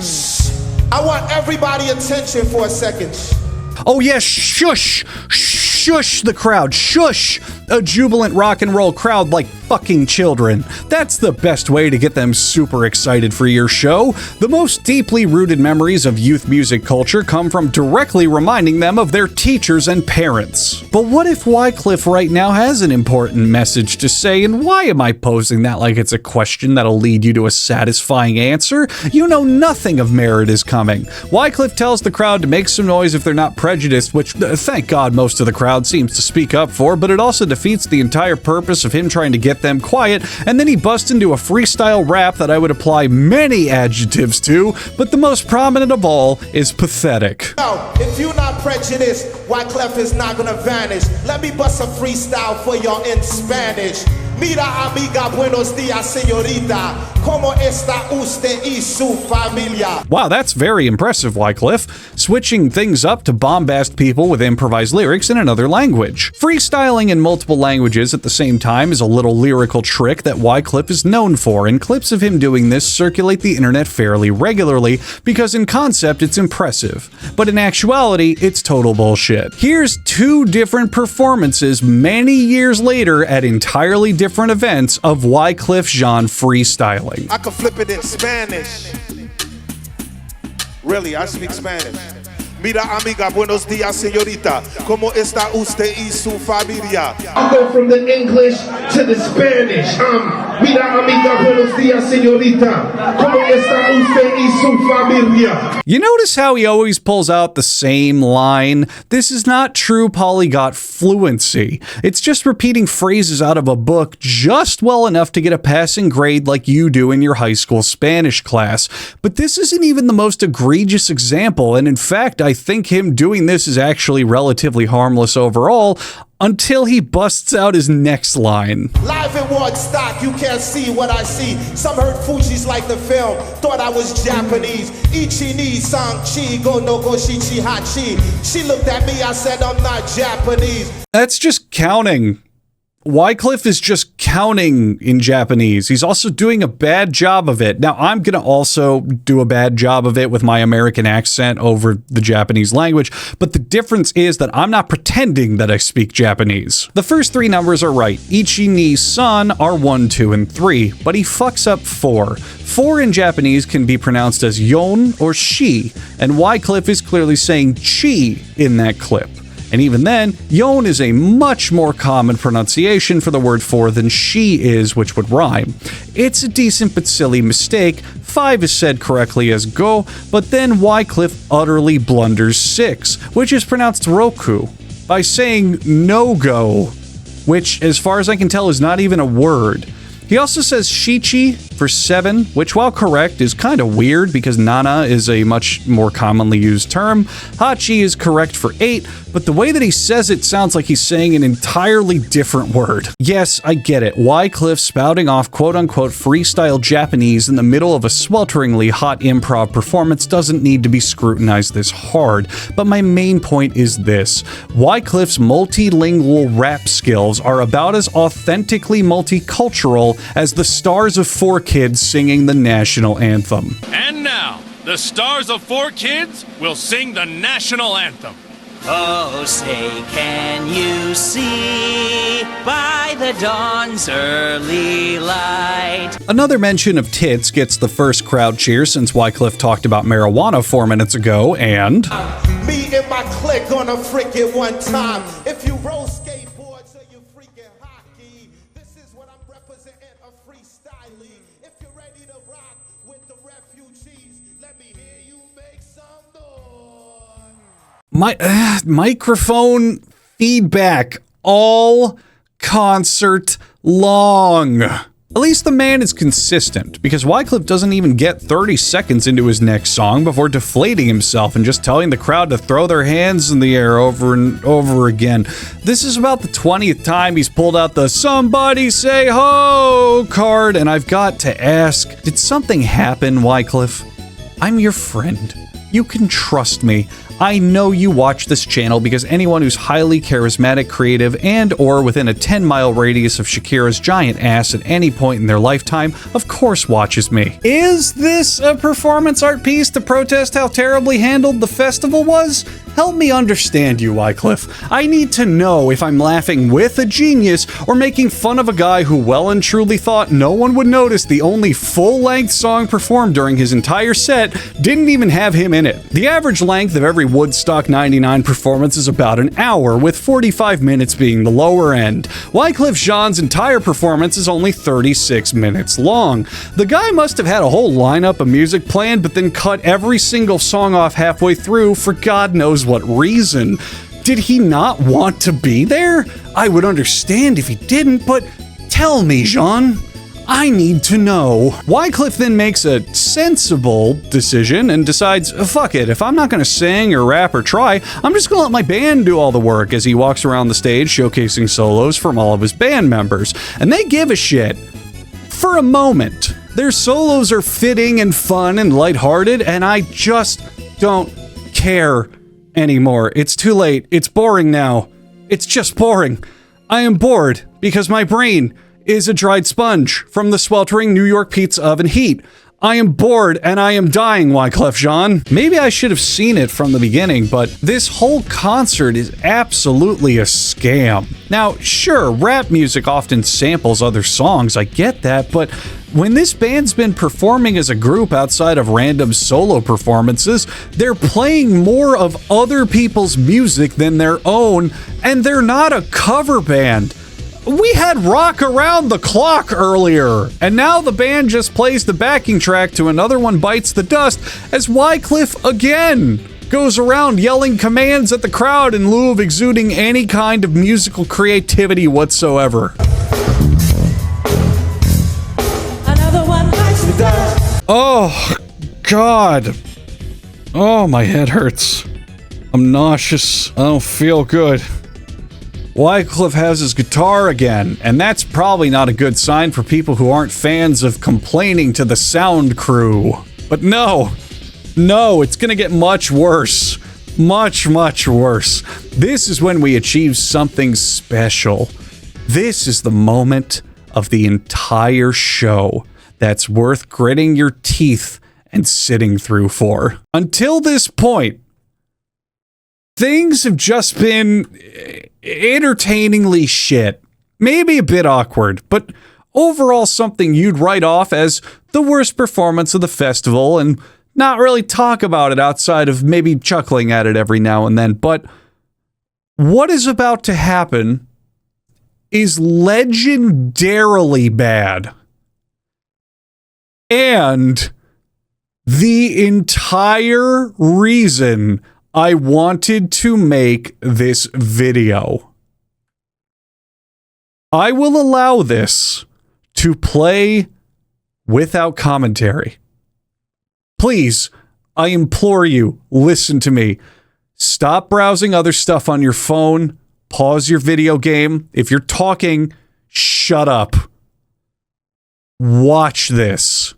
Shh. I want everybody attention for a second. Oh yes, shush! Shush the crowd, shush! A jubilant rock and roll crowd like fucking children. That's the best way to get them super excited for your show. The most deeply rooted memories of youth music culture come from directly reminding them of their teachers and parents. But what if Wycliffe right now has an important message to say, and why am I posing that like it's a question that'll lead you to a satisfying answer? You know nothing of merit is coming. Wycliffe tells the crowd to make some noise if they're not prejudiced, which thank God most of the crowd seems to speak up for, but it also defeats the entire purpose of him trying to get them quiet, and then he busts into a freestyle rap that I would apply many adjectives to, but the most prominent of all is pathetic. No, if you're not prejudiced, Wycliffe is not gonna vanish. Let me bust a freestyle for y'all in Spanish. Mira amiga, buenos días señorita. ¿Cómo está usted y su familia? Wow, that's very impressive, Wycliffe. Switching things up to bombast people with improvised lyrics in another language. Freestyling in multiple languages at the same time is a little lyrical trick that Wycliffe is known for, and clips of him doing this circulate the internet fairly regularly because in concept it's impressive, but in actuality it's total bullshit. Here's two different performances many years later at entirely different events of Wycliffe Jean freestyling. I could flip it in Spanish. Really, I speak Spanish. Mira amiga, buenos días señorita. ¿Cómo está usted y su familia? I'll go from the English to the Spanish. Mira amiga, buenos días señorita. ¿Cómo está usted y su familia? You notice how he always pulls out the same line? This is not true polyglot fluency. It's just repeating phrases out of a book just well enough to get a passing grade like you do in your high school Spanish class. But this isn't even the most egregious example, and in fact, I think him doing this is actually relatively harmless overall, until he busts out his next line. Live in Woodstock, you can't see what I see. Some heard Fuji's like the film, thought I was Japanese. Ichi ni san chi go no go shichi hachi. She looked at me, I said I'm not Japanese. That's just counting. Wycliffe is just counting in Japanese. He's also doing a bad job of it. Now, I'm going to also do a bad job of it with my American accent over the Japanese language, but the difference is that I'm not pretending that I speak Japanese. The first three numbers are right. Ichi ni san are 1, 2, and 3, but he fucks up 4. 4 in Japanese can be pronounced as yon or shi, and Wycliffe is clearly saying chi in that clip. And even then, yon is a much more common pronunciation for the word 4 than she is, which would rhyme. It's a decent but silly mistake. 5 is said correctly as go, but then Wycliffe utterly blunders 6, which is pronounced roku, by saying no-go, which, as far as I can tell, is not even a word. He also says shichi for 7, which, while correct, is kind of weird because nana is a much more commonly used term. Hachi is correct for 8, but the way that he says it sounds like he's saying an entirely different word. Yes, I get it. Wycliffe spouting off quote-unquote freestyle Japanese in the middle of a swelteringly hot improv performance doesn't need to be scrutinized this hard, but my main point is this. Wycliffe's multilingual rap skills are about as authentically multicultural as the stars of 4 Kids singing the national anthem. And now, the stars of 4 Kids will sing the national anthem. Oh, say, can you see by the dawn's early light? Another mention of tits gets the first crowd cheer since Wycliffe talked about marijuana 4 minutes ago, and me and my clique on a frickin' one time. If you roll skateboards or you freaking hockey, this is what I'm representing, a freestyling. If you're ready to rock with the refugees, let me hear you make some noise. my microphone feedback all concert long. At least the man is consistent, because Wyclef doesn't even get 30 seconds into his next song before deflating himself and just telling the crowd to throw their hands in the air over and over again. This is about the 20th time he's pulled out the "somebody say ho" card, and I've got to ask, did something happen, Wyclef? I'm your friend. You can trust me. I know you watch this channel because anyone who's highly charismatic, creative, and or within a 10-mile radius of Shakira's giant ass at any point in their lifetime, of course watches me. Is this a performance art piece to protest how terribly handled the festival was? Help me understand you, Wyclef. I need to know if I'm laughing with a genius or making fun of a guy who well and truly thought no one would notice the only full-length song performed during his entire set didn't even have him in it. The average length of every Woodstock 99 performance is about an hour, with 45 minutes being the lower end. Wyclef Jean's entire performance is only 36 minutes long. The guy must have had a whole lineup of music planned, but then cut every single song off halfway through for God knows what reason. Did he not want to be there? I would understand if he didn't, but tell me, Jean. I need to know. Wyclef then makes a sensible decision and decides, fuck it, if I'm not gonna sing or rap or try, I'm just gonna let my band do all the work, as he walks around the stage showcasing solos from all of his band members. And they give a shit. For a moment. Their solos are fitting and fun and lighthearted, and I just don't care anymore. It's too late. It's boring now. It's just boring. I am bored because my brain is a dried sponge from the sweltering New York pizza oven heat. I am bored and I am dying, Wyclef Jean. Maybe I should have seen it from the beginning, but this whole concert is absolutely a scam. Now, sure, rap music often samples other songs, I get that, but when this band's been performing as a group outside of random solo performances, they're playing more of other people's music than their own, and they're not a cover band. We had Rock Around the Clock earlier, and now the band just plays the backing track to Another One Bites the Dust as Wyclef again goes around yelling commands at the crowd in lieu of exuding any kind of musical creativity whatsoever. Another one bites the dust. Oh, God. Oh, my head hurts. I'm nauseous. I don't feel good. Wyclef has his guitar again, and that's probably not a good sign for people who aren't fans of complaining to the sound crew. But no, it's gonna get much worse. Much, much worse. This is when we achieve something special. This is the moment of the entire show that's worth gritting your teeth and sitting through for. Until this point, things have just been entertainingly shit. Maybe a bit awkward, but overall something you'd write off as the worst performance of the festival and not really talk about it outside of maybe chuckling at it every now and then. But what is about to happen is legendarily bad. And the entire reason I wanted to make this video. I will allow this to play without commentary. Please, I implore you, listen to me. Stop browsing other stuff on your phone. Pause your video game. If you're talking, shut up. Watch this.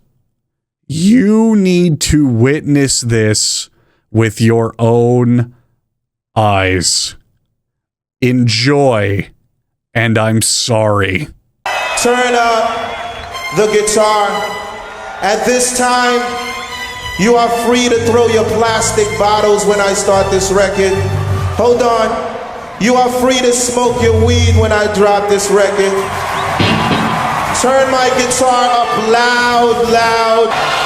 You need to witness this with your own eyes. Enjoy, and I'm sorry. Turn up the guitar. At this time, you are free to throw your plastic bottles when I start this record. Hold on. You are free to smoke your weed when I drop this record. Turn my guitar up loud, loud.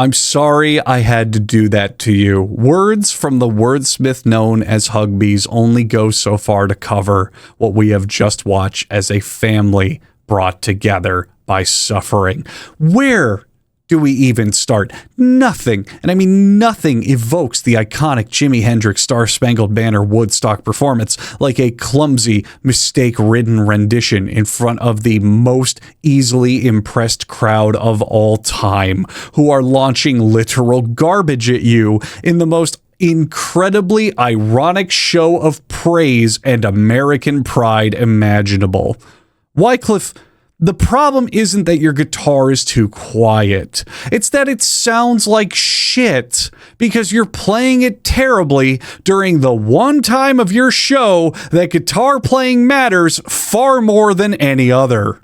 I'm sorry I had to do that to you. Words from the wordsmith known as Huggbees only go so far to cover what we have just watched as a family brought together by suffering. Where do we even start? Nothing, and I mean nothing, evokes the iconic Jimi Hendrix Star-Spangled Banner Woodstock performance like a clumsy, mistake-ridden rendition in front of the most easily impressed crowd of all time, who are launching literal garbage at you in the most incredibly ironic show of praise and American pride imaginable. Wycliffe, the problem isn't that your guitar is too quiet. It's that it sounds like shit because you're playing it terribly during the one time of your show that guitar playing matters far more than any other.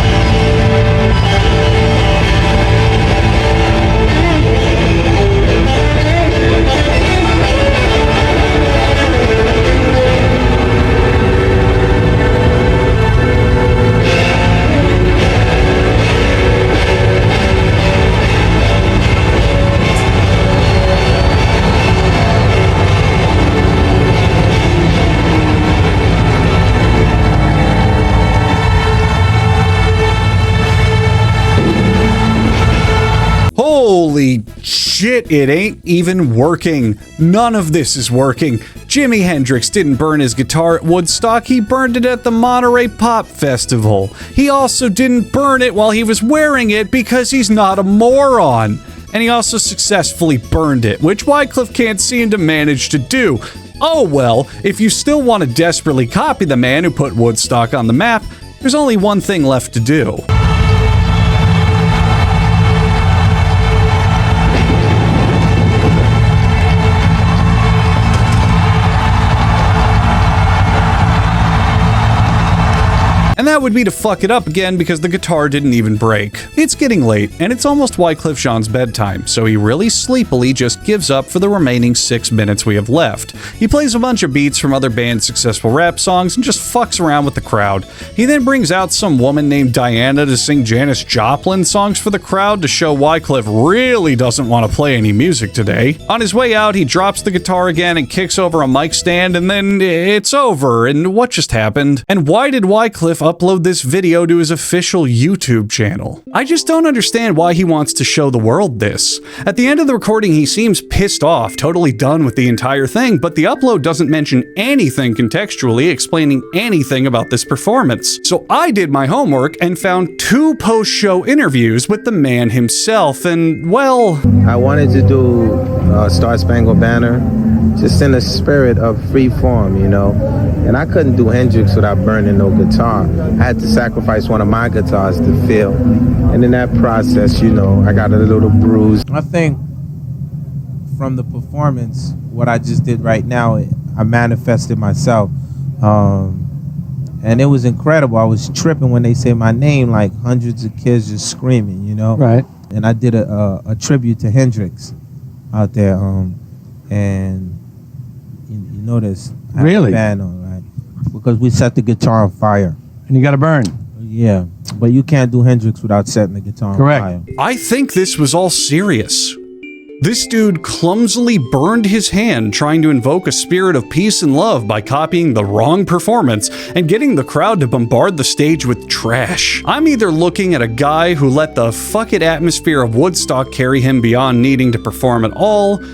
Holy shit, it ain't even working. None of this is working. Jimi Hendrix didn't burn his guitar at Woodstock, he burned it at the Monterey Pop Festival. He also didn't burn it while he was wearing it because he's not a moron. And he also successfully burned it, which Wycliffe can't seem to manage to do. Oh well, if you still want to desperately copy the man who put Woodstock on the map, there's only one thing left to do. And that would be to fuck it up again because the guitar didn't even break. It's getting late, and it's almost Wycliffe Jean's bedtime, so he really sleepily just gives up for the remaining 6 minutes we have left. He plays a bunch of beats from other bands' successful rap songs and just fucks around with the crowd. He then brings out some woman named Diana to sing Janis Joplin songs for the crowd to show Wycliffe really doesn't want to play any music today. On his way out, he drops the guitar again and kicks over a mic stand, and then it's over. And what just happened? And why did Wycliffe upload this video to his official YouTube channel? I just don't understand why he wants to show the world this. At the end of the recording, he seems pissed off, totally done with the entire thing, but the upload doesn't mention anything contextually explaining anything about this performance. So I did my homework and found 2 post-show interviews with the man himself, and well, I wanted to do Star Spangled Banner just in a spirit of free form, you know. And I couldn't do Hendrix without burning no guitar. I had to sacrifice one of my guitars to feel. And in that process, you know, I got a little bruise. I think from the performance, what I just did right now, I manifested myself. And it was incredible. I was tripping when they say my name, like hundreds of kids just screaming, you know? Right. And I did a tribute to Hendrix out there. And you notice I really? had a band on, right? Because we set the guitar on fire. And you got to burn. Yeah, but you can't do Hendrix without setting the guitar on fire. I think this was all serious. This dude clumsily burned his hand trying to invoke a spirit of peace and love by copying the wrong performance and getting the crowd to bombard the stage with trash. I'm either looking at a guy who let the fuck it atmosphere of Woodstock carry him beyond needing to perform at all,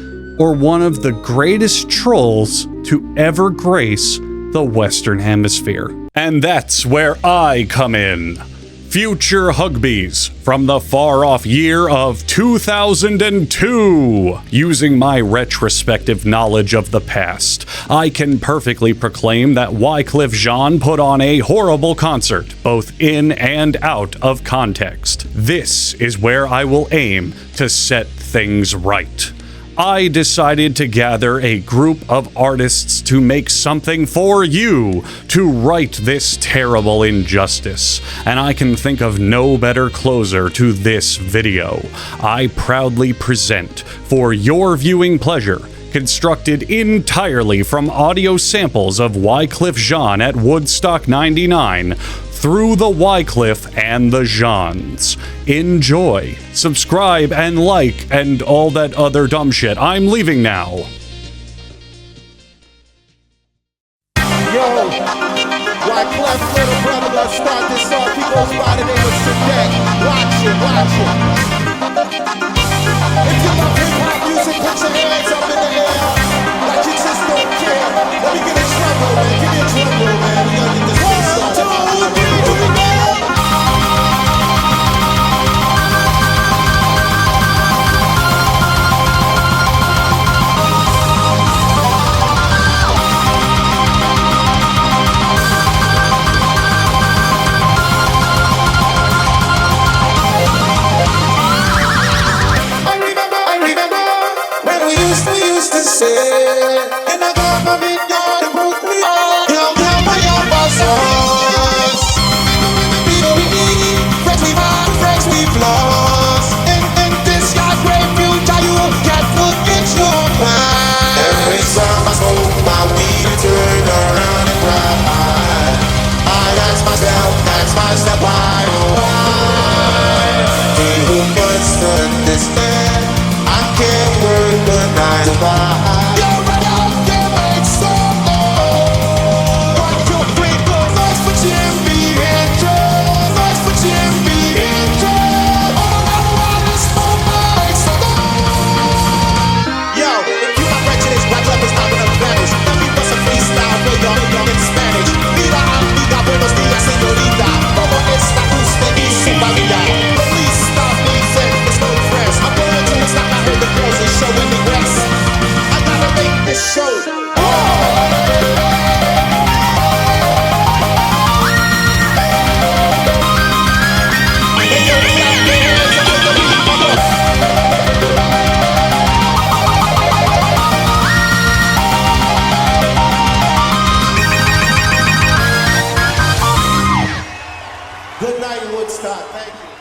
or one of the greatest trolls to ever grace the Western Hemisphere. And that's where I come in. Future Huggbees from the far-off year of 2002. Using my retrospective knowledge of the past, I can perfectly proclaim that Wycliffe Jean put on a horrible concert, both in and out of context. This is where I will aim to set things right. I decided to gather a group of artists to make something for you to right this terrible injustice, and I can think of no better closer to this video. I proudly present, for your viewing pleasure, constructed entirely from audio samples of Wycliffe Jean at Woodstock 99, through the Wycliffe and the Jeans. Enjoy, subscribe, and like, and all that other dumb shit. I'm leaving now. Yo, Wyclef, little brother, let's start this off. He goes by the name of Sedek. Watch it, watch it. If you love hip-hop music, put your hands up in the air. Like you just don't care. Let me get a drum roll, man. Give me a drum roll, man. We gotta get this thing started. 1, 2, 3, here we go. And I got my vineyard and broke me all. Yo, my young bosses. Fresh we hard, fresh we floss. In this God great future, you can't forget your plan. Every time I smoke my weed, I turn around and cry. I ask myself, why, oh why? Who must understand? I can't work the 9 to 5. Good night, Woodstock. Thank you.